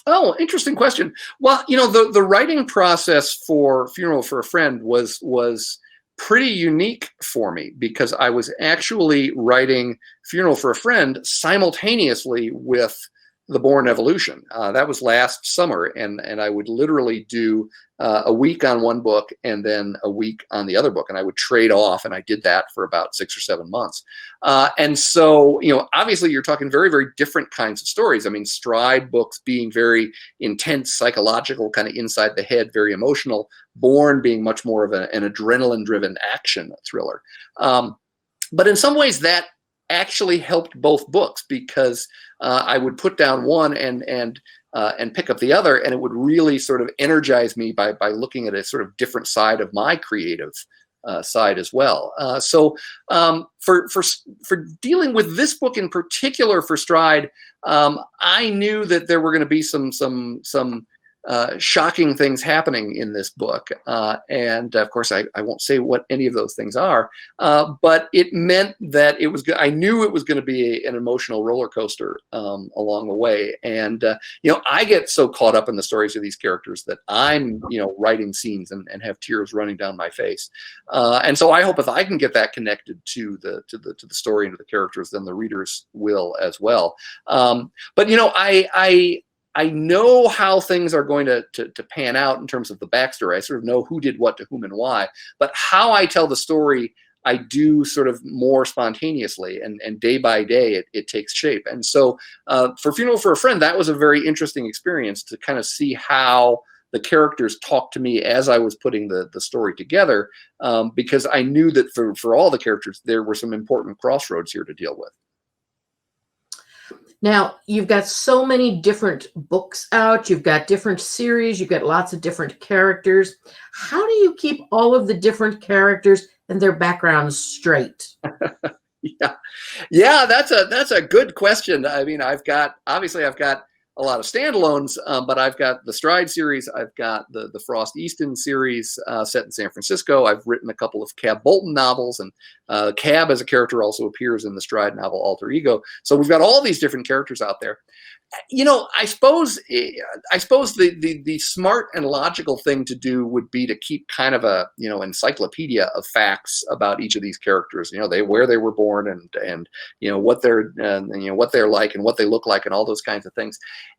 Oh, interesting question. Well, the writing process for Funeral for a Friend was pretty unique for me, because I was actually writing Funeral for a Friend simultaneously with The Bourne Evolution. That was last summer, and I would literally do a week on one book and then a week on the other book, and I would trade off, and I did that for about 6 or 7 months. And so, obviously you're talking very, very different kinds of stories. I mean, Stride books being very intense, psychological, kind of inside the head, very emotional. Bourne being much more of an adrenaline-driven action thriller. But in some ways that actually helped both books, because I would put down one and pick up the other, and it would really sort of energize me by looking at a sort of different side of my creative side as well. So for dealing with this book in particular for Stride, I knew that there were going to be some shocking things happening in this book. And of course, I won't say what any of those things are, but it meant that I knew it was going to be an emotional roller coaster along the way. And, I get so caught up in the stories of these characters that I'm, writing scenes and have tears running down my face. And so I hope if I can get that connected to the story and to the characters, then the readers will as well. But, I know how things are going to pan out in terms of the backstory. I sort of know who did what to whom and why, but how I tell the story, I do sort of more spontaneously, and day by day it takes shape. And so for Funeral for a Friend, that was a very interesting experience to kind of see how the characters talked to me as I was putting the story together, because I knew that for all the characters, there were some important crossroads here to deal with. Now, you've got so many different books out, you've got different series, you've got lots of different characters. How do you keep all of the different characters and their backgrounds straight? Yeah, yeah, that's a good question. I mean, I've got a lot of standalones, but I've got the Stride series, I've got the Frost Easton series set in San Francisco. I've written a couple of Cab Bolton novels, and Cab as a character also appears in the Stride novel Alter Ego. So we've got all these different characters out there. You know, I suppose the smart and logical thing to do would be to keep kind of a, you know, encyclopedia of facts about each of these characters. You know, where they were born, and you know what they're you know what they're like and what they look like and all those kinds of things.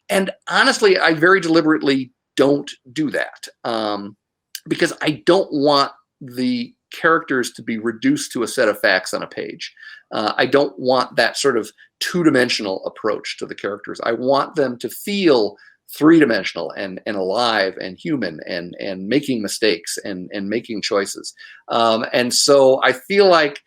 And honestly, I very deliberately don't do that because I don't want the characters to be reduced to a set of facts on a page. I don't want that sort of two-dimensional approach to the characters. I want them to feel three-dimensional and alive and human and making mistakes and making choices. And so I feel like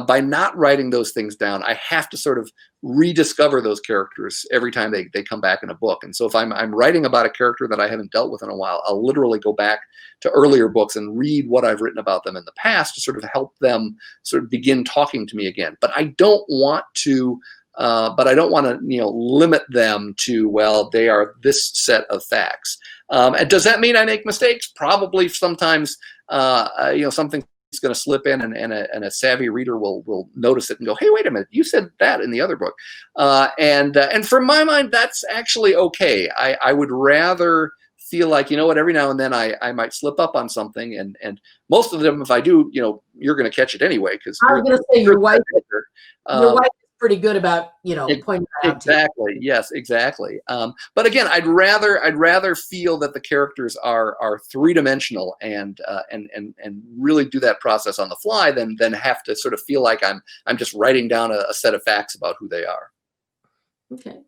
by not writing those things down, I have to sort of rediscover those characters every time they come back in a book. And so if I'm writing about a character that I haven't dealt with in a while, I'll literally go back to earlier books and read what I've written about them in the past to sort of help them sort of begin talking to me again. But I don't want to you know, limit them to, well, they are this set of facts. And does that mean I make mistakes? Probably sometimes, you know, something's going to slip in, and a savvy reader will notice it and go, hey, wait a minute, you said that in the other book. And from my mind, that's actually okay. I would rather feel like, you know what, every now and then I might slip up on something, and most of them, if I do, you know, you're going to catch it anyway, because I was going to say your wife is pretty good about, you know, pointing that out. Exactly. Yes, exactly. But again, I'd rather feel that the characters are three-dimensional and really do that process on the fly than have to sort of feel like I'm just writing down a set of facts about who they are. Okay.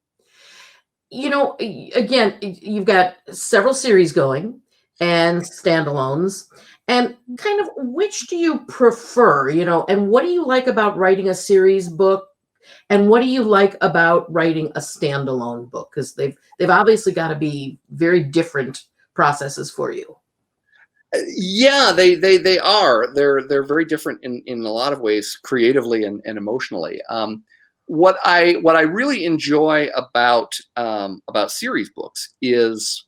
You know, again, you've got several series going and standalones, and kind of which do you prefer, you know, and what do you like about writing a series book, and what do you like about writing a standalone book? Because they've obviously got to be very different processes for you. Yeah, they are. They're very different in a lot of ways, creatively and emotionally. What I really enjoy about series books is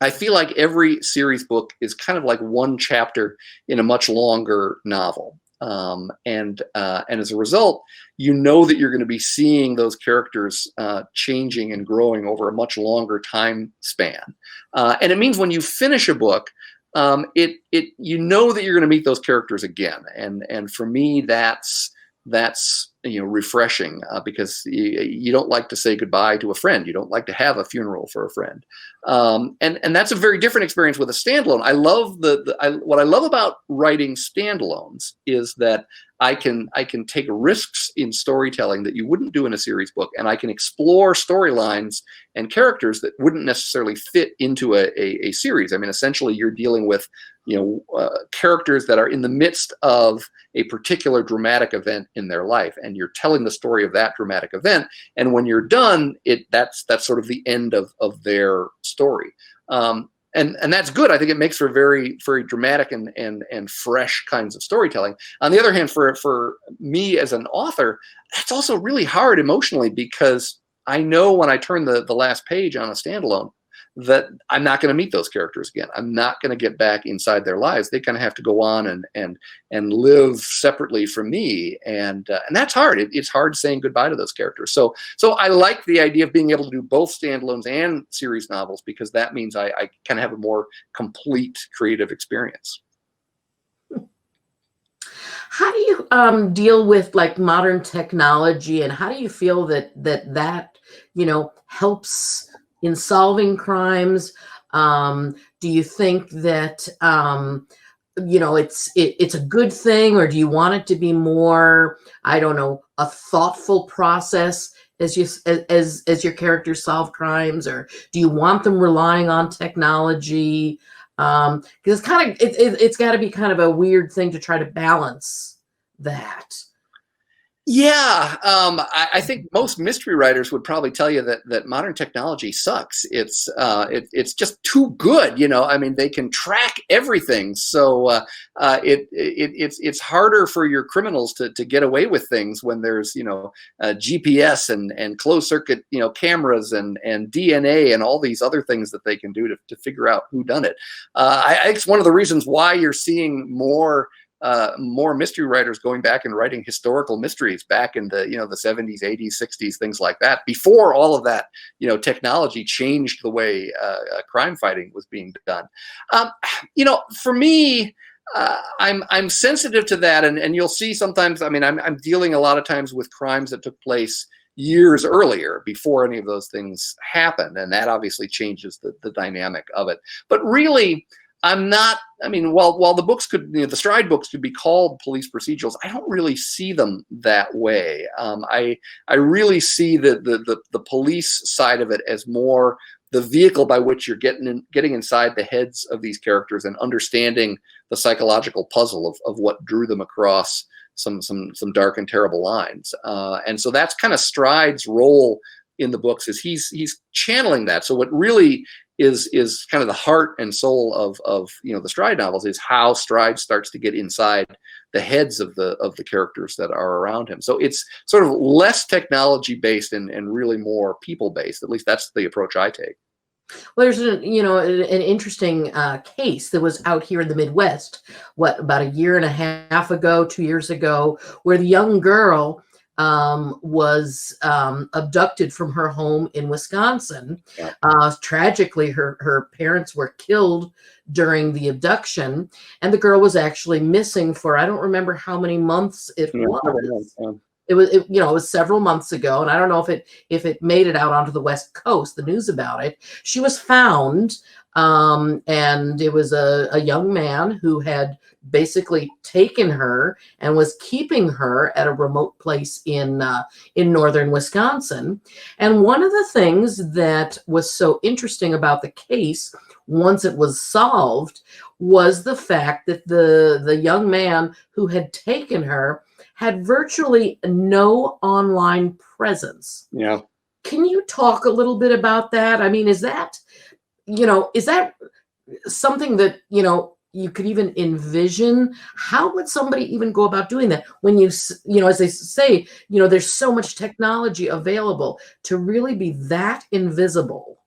I feel like every series book is kind of like one chapter in a much longer novel. And as a result, you know that you're going to be seeing those characters changing and growing over a much longer time span. And it means when you finish a book, you know that you're going to meet those characters again. And for me, that's you know, refreshing because you don't like to say goodbye to a friend. You don't like to have a funeral for a friend. And that's a very different experience with a standalone. I love what I love about writing standalones is that I can take risks in storytelling that you wouldn't do in a series book, and I can explore storylines and characters that wouldn't necessarily fit into a series. I mean, essentially, you're dealing with, you know, characters that are in the midst of a particular dramatic event in their life, and you're telling the story of that dramatic event. And when you're done, that's sort of the end of their story. And that's good. I think it makes for very, very dramatic and fresh kinds of storytelling. On the other hand, for me as an author, that's also really hard emotionally, because I know when I turn the last page on a standalone that I'm not going to meet those characters again. I'm not going to get back inside their lives. They kind of have to go on and live separately from me, and that's hard. It's hard saying goodbye to those characters. So I like the idea of being able to do both standalones and series novels, because that means I kind of have a more complete creative experience. How do you deal with like modern technology, and how do you feel that you know, helps in solving crimes? Do you think that you know, it's a good thing, or do you want it to be more, I don't know, a thoughtful process as your characters solve crimes, or do you want them relying on technology? Because it's got to be kind of a weird thing to try to balance that. Yeah, I think most mystery writers would probably tell you that modern technology sucks. It's just too good, you know. I mean, they can track everything, so it's harder for your criminals to get away with things when there's, you know, GPS and closed circuit, you know, cameras and DNA and all these other things that they can do to figure out who done it. I think it's one of the reasons why you're seeing more mystery writers going back and writing historical mysteries back in the, you know, the 70s, 80s, 60s, things like that, before all of that, you know, technology changed the way crime fighting was being done. You know, for me, I'm sensitive to that, and you'll see sometimes. I mean, I'm dealing a lot of times with crimes that took place years earlier, before any of those things happened, and that obviously changes the dynamic of it. But really, I'm not. I mean, while the books could, you know, the Stride books could be called police procedurals, I don't really see them that way. I really see the police side of it as more the vehicle by which you're getting inside the heads of these characters and understanding the psychological puzzle of what drew them across some dark and terrible lines. And so that's kind of Stride's role in the books, is he's channeling that. So what really is kind of the heart and soul of you know, the Stride novels, is how Stride starts to get inside the heads of the characters that are around him. So it's sort of less technology based and really more people based. At least that's the approach I take. Well, there's an interesting case that was out here in the Midwest, about a year and a half ago, 2 years ago, where the young girl was abducted from her home in Wisconsin. Yeah. Tragically, her parents were killed during the abduction, and the girl was actually missing for, I don't remember how many months it was. Yeah. It was several months ago, and I don't know if it made it out onto the West Coast, the news about it. She was found, and it was a young man who had basically taken her and was keeping her at a remote place in northern Wisconsin. And one of the things that was so interesting about the case, once it was solved, was the fact that the young man who had taken her had virtually no online presence. Yeah. Can you talk a little bit about that? I mean, is that something that, you know, you could even envision? How would somebody even go about doing that when you know, as they say, you know, there's so much technology available to really be that invisible?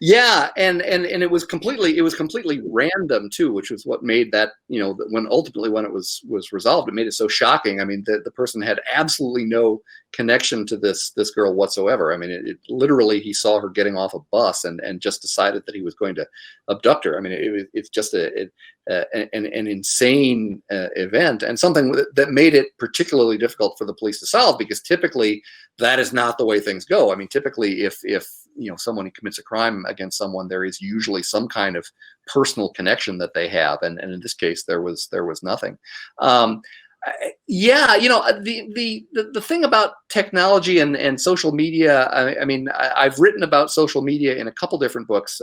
Yeah, and it was completely random too, which was what made that, you know, when it was resolved, it made it so shocking. I mean, the person had absolutely no connection to this girl whatsoever. I mean, it literally, he saw her getting off a bus and just decided that he was going to abduct her. I mean, it's just an insane event, and something that made it particularly difficult for the police to solve, because typically that is not the way things go. I mean, typically if you know, someone commits a crime against someone, there is usually some kind of personal connection that they have, and in this case there was nothing. Yeah, you know, the thing about technology and social media, I mean, I've written about social media in a couple different books.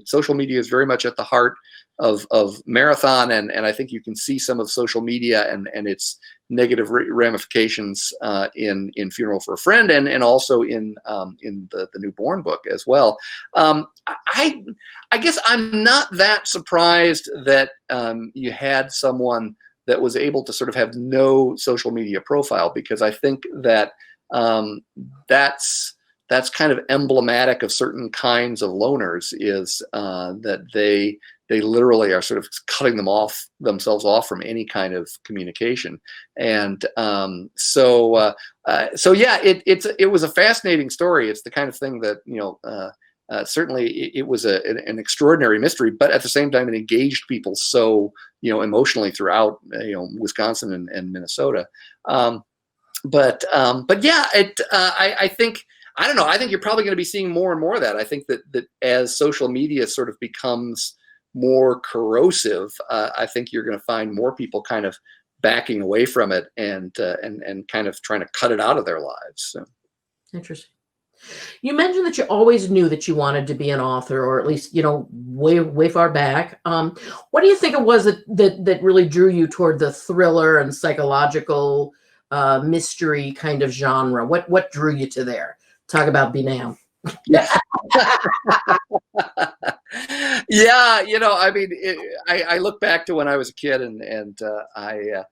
Social media is very much at the heart of Marathon, and I think you can see some of social media and its negative ramifications in Funeral for a Friend, and also in the Newborn book as well. I guess I'm not that surprised that you had someone that was able to sort of have no social media profile, because I think that that's kind of emblematic of certain kinds of loners, is that they literally are sort of cutting themselves off from any kind of communication. And so yeah, it was a fascinating story. It's the kind of thing that, you know, certainly it was an extraordinary mystery, but at the same time it engaged people so, you know, emotionally throughout, you know, Wisconsin and Minnesota. But yeah, I think, I don't know, I think you're probably going to be seeing more and more of that. I think that as social media sort of becomes more corrosive, I think you're going to find more people kind of backing away from it and kind of trying to cut it out of their lives. So. Interesting. You mentioned that you always knew that you wanted to be an author, or at least, you know, way far back. What do you think it was that really drew you toward the thriller and psychological mystery kind of genre? What drew you to there? Talk about Binam. Yeah. Yeah, I mean, I look back to when I was a kid, and I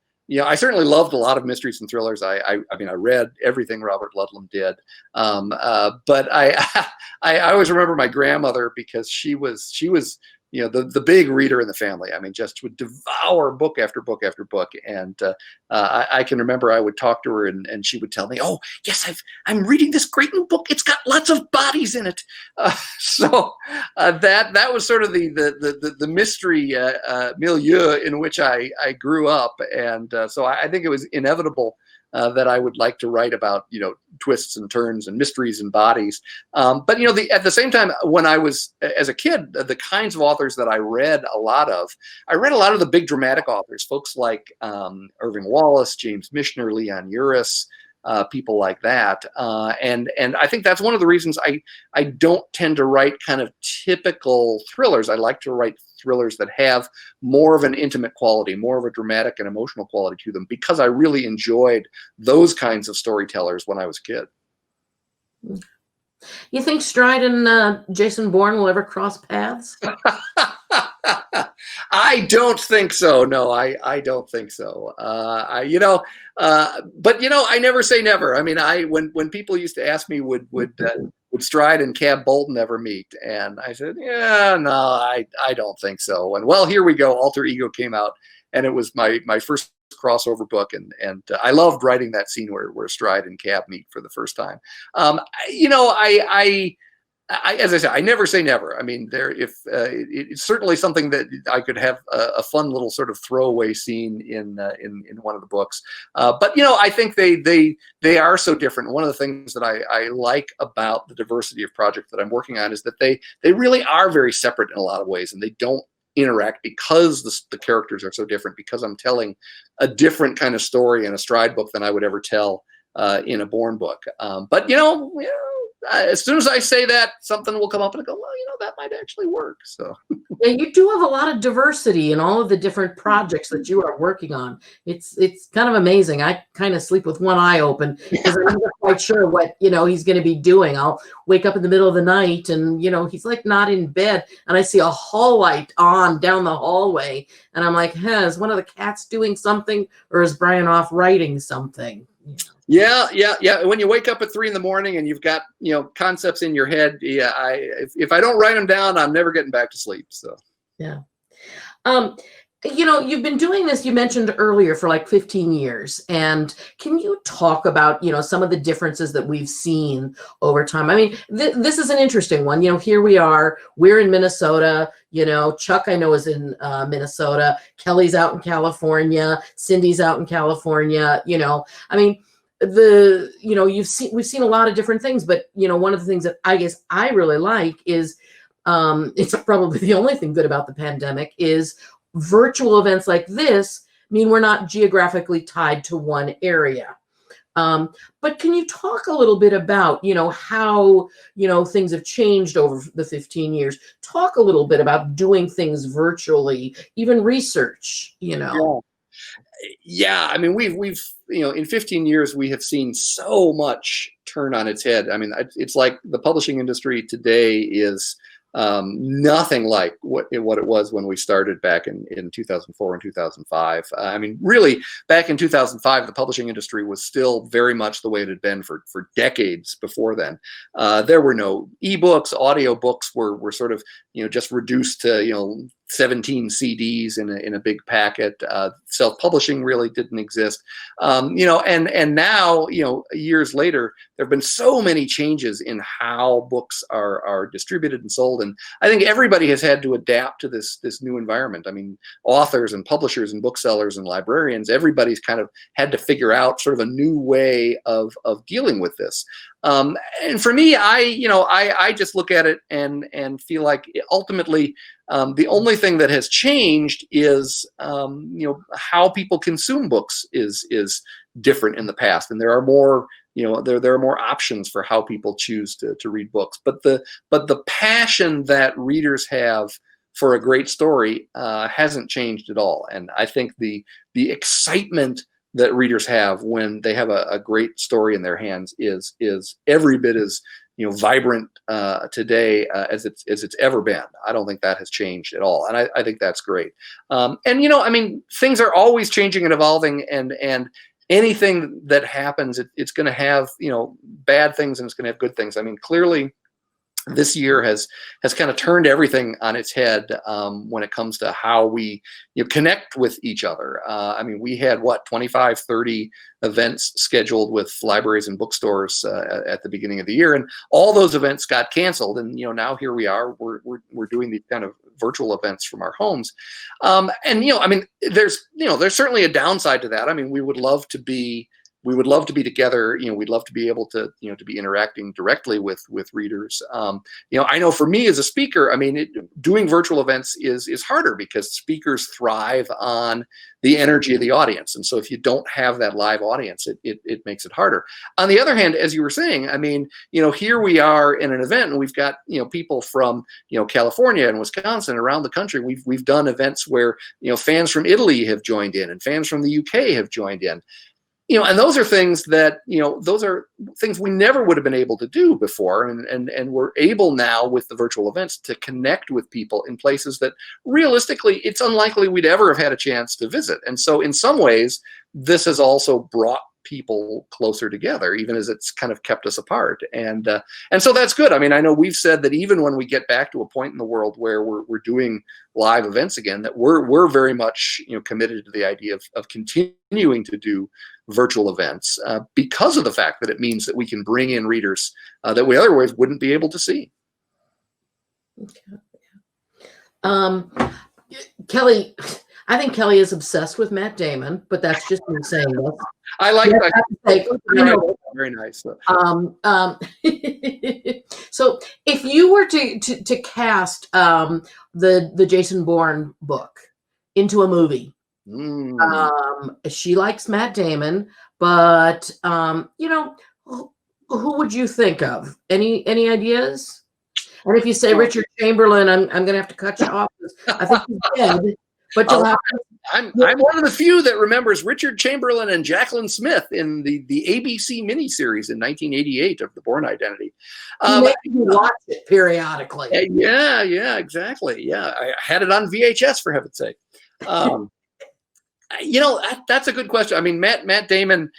certainly loved a lot of mysteries and thrillers. I mean, I read everything Robert Ludlum did, but I always remember my grandmother, because she was the big reader in the family. I mean, just would devour book after book after book. And I can remember I would talk to her, and she would tell me, "Oh, yes, I'm reading this great new book. It's got lots of bodies in it." So that was sort of the mystery milieu in which I grew up, and so I think it was inevitable that I would like to write about, twists and turns and mysteries and bodies. But at the same time, when I was as a kid, the kinds of authors that I read a lot of the big dramatic authors, folks like Irving Wallace, James Michener, Leon Uris, people like that. And I think that's one of the reasons I don't tend to write kind of typical thrillers. I like to write thrillers that have more of an intimate quality, more of a dramatic and emotional quality to them, because I really enjoyed those kinds of storytellers when I was a kid. You think Stride and Jason Bourne will ever cross paths? I don't think so. No, I don't think so. But I never say never. I mean, when people used to ask me, would Stride and Cab Bolton ever meet? And I said, yeah, no, I don't think so. And well, here we go. Alter Ego came out, and it was my first crossover book, and I loved writing that scene where Stride and Cab meet for the first time. As I said, I never say never. I mean, it's certainly something that I could have a fun little sort of throwaway scene in one of the books. But I think they are so different. One of the things that I like about the diversity of projects that I'm working on is that they really are very separate in a lot of ways, and they don't interact because the characters are so different, because I'm telling a different kind of story in a Stride book than I would ever tell in a Bourne book. But as soon as I say that, something will come up and I go, well, that might actually work. So yeah, you do have a lot of diversity in all of the different projects that you are working on. It's kind of amazing. I kind of sleep with one eye open because I'm never quite sure what he's going to be doing. I'll wake up in the middle of the night and he's like not in bed, and I see a hall light on down the hallway, and I'm like, is one of the cats doing something, or is Brian off writing something? Yeah. When you wake up at 3 a.m. and you've got concepts in your head, if I don't write them down, I'm never getting back to sleep. So yeah. You've been doing this, you mentioned earlier, for like 15 years. And can you talk about, some of the differences that we've seen over time? I mean, this is an interesting one. Here we are, we're in Minnesota, Chuck, I know, is in Minnesota. Kelly's out in California. Cindy's out in California. I mean, we've seen a lot of different things, but one of the things that I guess I really like is, it's probably the only thing good about the pandemic, is virtual events like this mean we're not geographically tied to one area. But can you talk a little bit about, how, things have changed over the 15 years? Talk a little bit about doing things virtually, even research, Yeah, I mean, we've in 15 years, we have seen so much turn on its head. I mean, it's like the publishing industry today is nothing like what it was when we started back in 2004 and 2005. I mean, really, back in 2005, the publishing industry was still very much the way it had been for decades before then. There were no ebooks. Audiobooks were sort of just reduced to 17 CDs in a big packet. Self-publishing really didn't exist. And now, years later, there have been so many changes in how books are distributed and sold. And I think everybody has had to adapt to this new environment. I mean, authors and publishers and booksellers and librarians, everybody's kind of had to figure out sort of a new way of dealing with this. And for me, I just look at it and feel like ultimately the only thing that has changed is how people consume books is different in the past, and there are more there are more options for how people choose to read books. But the passion that readers have for a great story hasn't changed at all, and I think the excitement that readers have when they have a great story in their hands is every bit as vibrant today as it's ever been. I don't think that has changed at all, and I think that's great. And I mean, things are always changing and evolving, and anything that happens, it's going to have bad things and it's going to have good things. I mean, clearly, this year has kind of turned everything on its head when it comes to how we connect with each other. I mean, we had 25, 30 events scheduled with libraries and bookstores at the beginning of the year, and all those events got canceled. And now here we are. We're doing these kind of virtual events from our homes. And I mean, there's certainly a downside to that. I mean, we would love to be together. We'd love to be able to, to be interacting directly with readers. I know for me as a speaker, I mean, doing virtual events is harder because speakers thrive on the energy of the audience. And so if you don't have that live audience, it makes it harder. On the other hand, as you were saying, I mean, here we are in an event and we've got, people from, California and Wisconsin, around the country. We've done events where, fans from Italy have joined in and fans from the UK have joined in. And those are things that, those are things we never would have been able to do before. And we're able now with the virtual events to connect with people in places that realistically, it's unlikely we'd ever have had a chance to visit. And so in some ways, this has also brought people closer together, even as it's kind of kept us apart. And so that's good. I mean, I know we've said that even when we get back to a point in the world where we're doing live events again, that we're very much committed to the idea of continuing to do virtual events because of the fact that it means that we can bring in readers that we otherwise wouldn't be able to see. Okay. Kelly, I think Kelly is obsessed with Matt Damon, but that's just me saying this. I like that. Very nice. So if you were to cast the Jason Bourne book into a movie, she likes Matt Damon, but who would you think of? Any ideas? And if you say Richard Chamberlain, I'm going to have to cut you off. I think he's dead. But I'm one of the few that remembers Richard Chamberlain and Jacqueline Smith in the ABC miniseries in 1988 of The Bourne Identity. You watch it periodically. Yeah, exactly. Yeah, I had it on VHS, for heaven's sake. That's a good question. I mean, Matt Damon,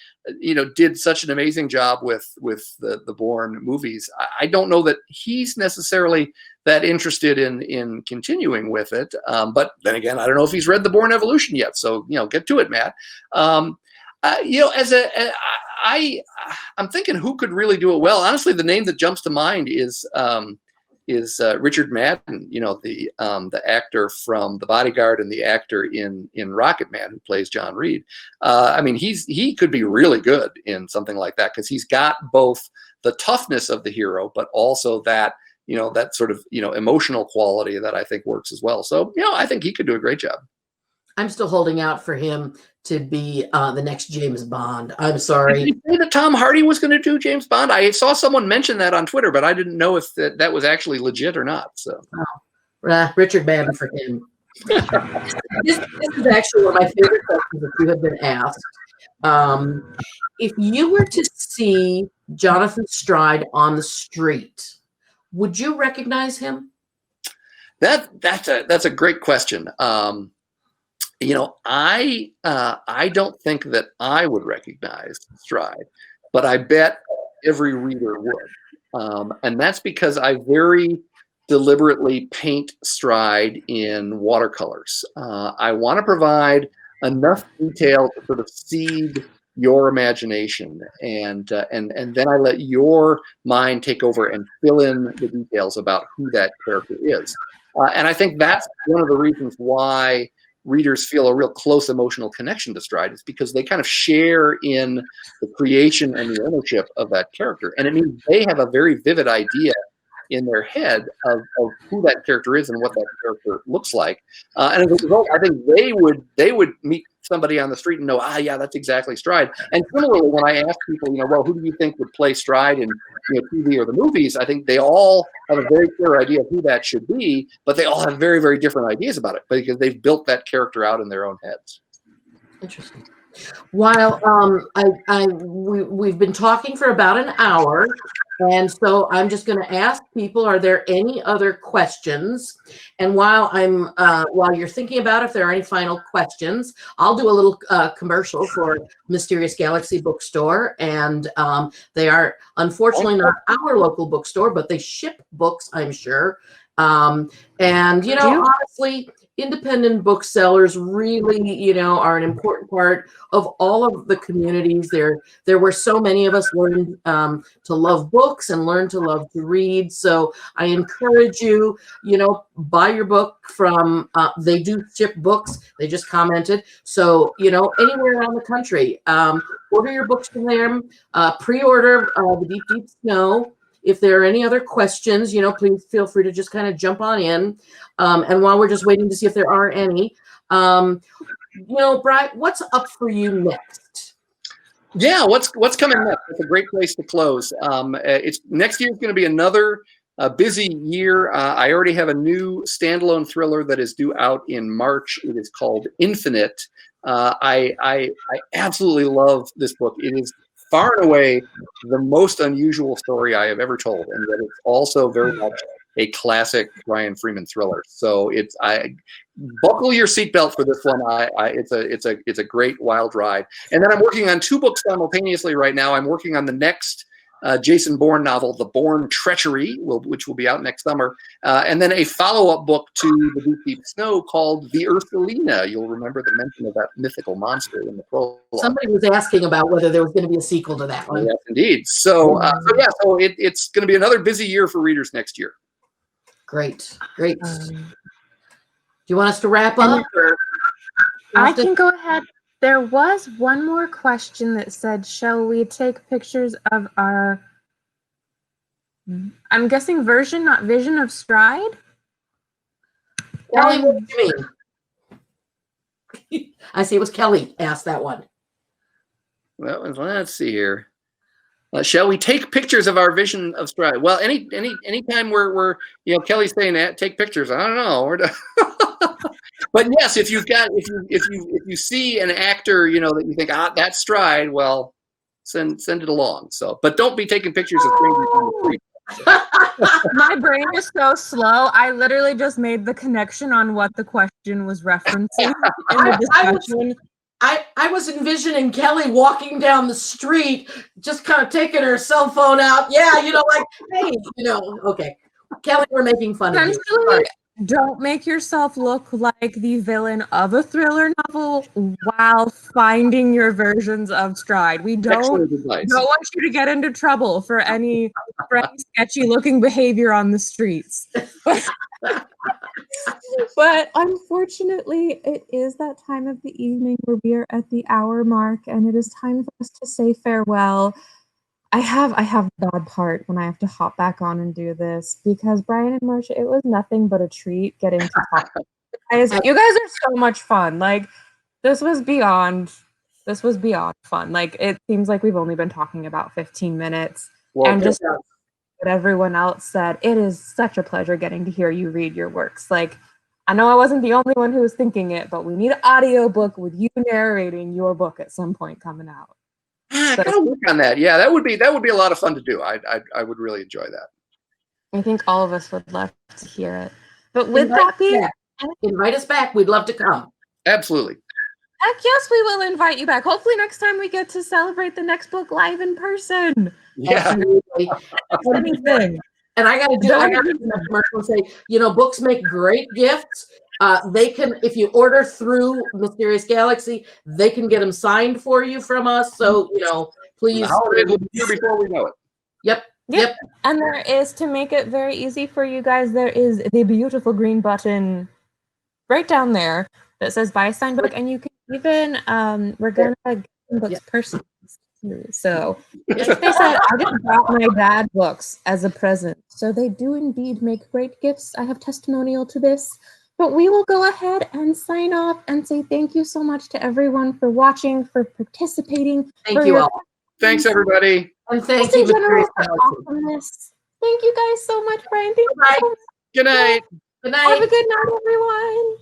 did such an amazing job with the Bourne movies. I don't know that he's necessarily that interested in continuing with it. But then again, I don't know if he's read the Bourne Evolution yet. So, get to it, Matt. I'm thinking who could really do it well. Honestly, the name that jumps to mind is Richard Madden, the actor from The Bodyguard and the actor in Rocket Man who plays John Reed. I mean, he could be really good in something like that because he's got both the toughness of the hero, but also that that sort of emotional quality that I think works as well. So I think he could do a great job. I'm still holding out for him to be the next James Bond. I'm sorry. Did you say that Tom Hardy was going to do James Bond? I saw someone mention that on Twitter, but I didn't know if that was actually legit or not. So, Richard Madden for him. This is actually one of my favorite questions that you have been asked. If you were to see Jonathan Stride on the street, would you recognize him? That's a great question. I don't think that I would recognize Stride, but I bet every reader would. And that's because I very deliberately paint Stride in watercolors. I want to provide enough detail to sort of seed your imagination, and then I let your mind take over and fill in the details about who that character is. And I think that's one of the reasons why readers feel a real close emotional connection to Stride, is because they kind of share in the creation and the ownership of that character. And it means they have a very vivid idea in their head of who that character is and what that character looks like. And as a result, I think they would meet somebody on the street and know, yeah, that's exactly Stride. And similarly, when I ask people, well, who do you think would play Stride in TV or the movies? I think they all have a very clear idea of who that should be, but they all have very, very different ideas about it because they've built that character out in their own heads. Interesting. While we've been talking for about an hour, and so I'm just going to ask people: are there any other questions? And while you're thinking about if there are any final questions, I'll do a little commercial for Mysterious Galaxy Bookstore, and they are unfortunately not our local bookstore, but they ship books, I'm sure. And honestly, independent booksellers really, are an important part of all of the communities. There were so many of us learned to love books and learn to love to read. So I encourage you, buy your book from. They do ship books. They just commented. So anywhere around the country, order your books from them. Pre-order the Deep Deep Snow. If there are any other questions, please feel free to just kind of jump on in. And while we're just waiting to see if there are any, Brian, what's up for you next? Yeah, what's coming next? It's a great place to close. It's next year is going to be another busy year. I already have a new standalone thriller that is due out in March. It is called Infinite. I absolutely love this book. It is far and away the most unusual story I have ever told, and yet it's also very much a classic Brian Freeman thriller. So buckle your seatbelt for this one. It's a great wild ride. And then I'm working on 2 books simultaneously right now. I'm working on the next Jason Bourne novel, The Bourne Treachery, which will be out next summer, and then a follow-up book to The Deep Deep Snow called The Ursulina. You'll remember the mention of that mythical monster in the prologue. Somebody was asking about whether there was going to you a sequel to that one. Yes, indeed. So it's going to be another busy year for readers next year. Great. Do you want us to wrap up? Or I can go ahead. There was one more question that said, shall we take pictures of our, I'm guessing version, not vision of Stride? Kelly, what do you mean? I see it was Kelly asked that one. Well, let's see here. Shall we take pictures of our vision of Stride? Well, anytime we're Kelly's saying that, take pictures. I don't know. But yes, if you see an actor, that you think that's Stride, well, send it along. So, but don't be taking pictures of strangers on the street. My brain is so slow. I literally just made the connection on what the question was referencing in the discussion. I was envisioning Kelly walking down the street, just kind of taking her cell phone out. Yeah, like, hey, okay. Kelly, we're making fun of you. Right. Don't make yourself look like the villain of a thriller novel while finding your versions of Stride. We don't want you to get into trouble for any sketchy looking behavior on the streets. But unfortunately, it is that time of the evening where we are at the hour mark, and it is time for us to say farewell. I have a bad part when I have to hop back on and do this, because Brian and Marcia, it was nothing but a treat getting to talk. You guys are so much fun. Like, this was beyond fun. Like, it seems like we've only been talking about 15 minutes. Well, and just what everyone else said, it is such a pleasure getting to hear you read your works. Like, I know I wasn't the only one who was thinking it, but we need an audiobook with you narrating your book at some point coming out. I gotta work on that. Yeah, that would be a lot of fun to do. I would really enjoy that. I think all of us would love to hear it. But with that being, invite us back. We'd love to come. Absolutely. Heck yes, we will invite you back. Hopefully next time we get to celebrate the next book live in person. Yeah. Absolutely. Anything. And I gotta do a commercial and say, books make great gifts. They can, if you order through Mysterious Galaxy, they can get them signed for you from us. So, please. Holidays will be here before we know it. Yep. And there is, to make it very easy for you guys, there is the beautiful green button right down there that says buy a signed book. And you can even, we're going to get books personally. So, like they said, I just bought my dad books as a present. So they do indeed make great gifts. I have testimonial to this. But we will go ahead and sign off and say thank you so much to everyone for watching, for participating. Thank you all. Thanks, everybody. And thank you, general, for awesomeness. Thank you guys so much, Brian. Thank you so much. Good night. Good night. Have a good night, everyone.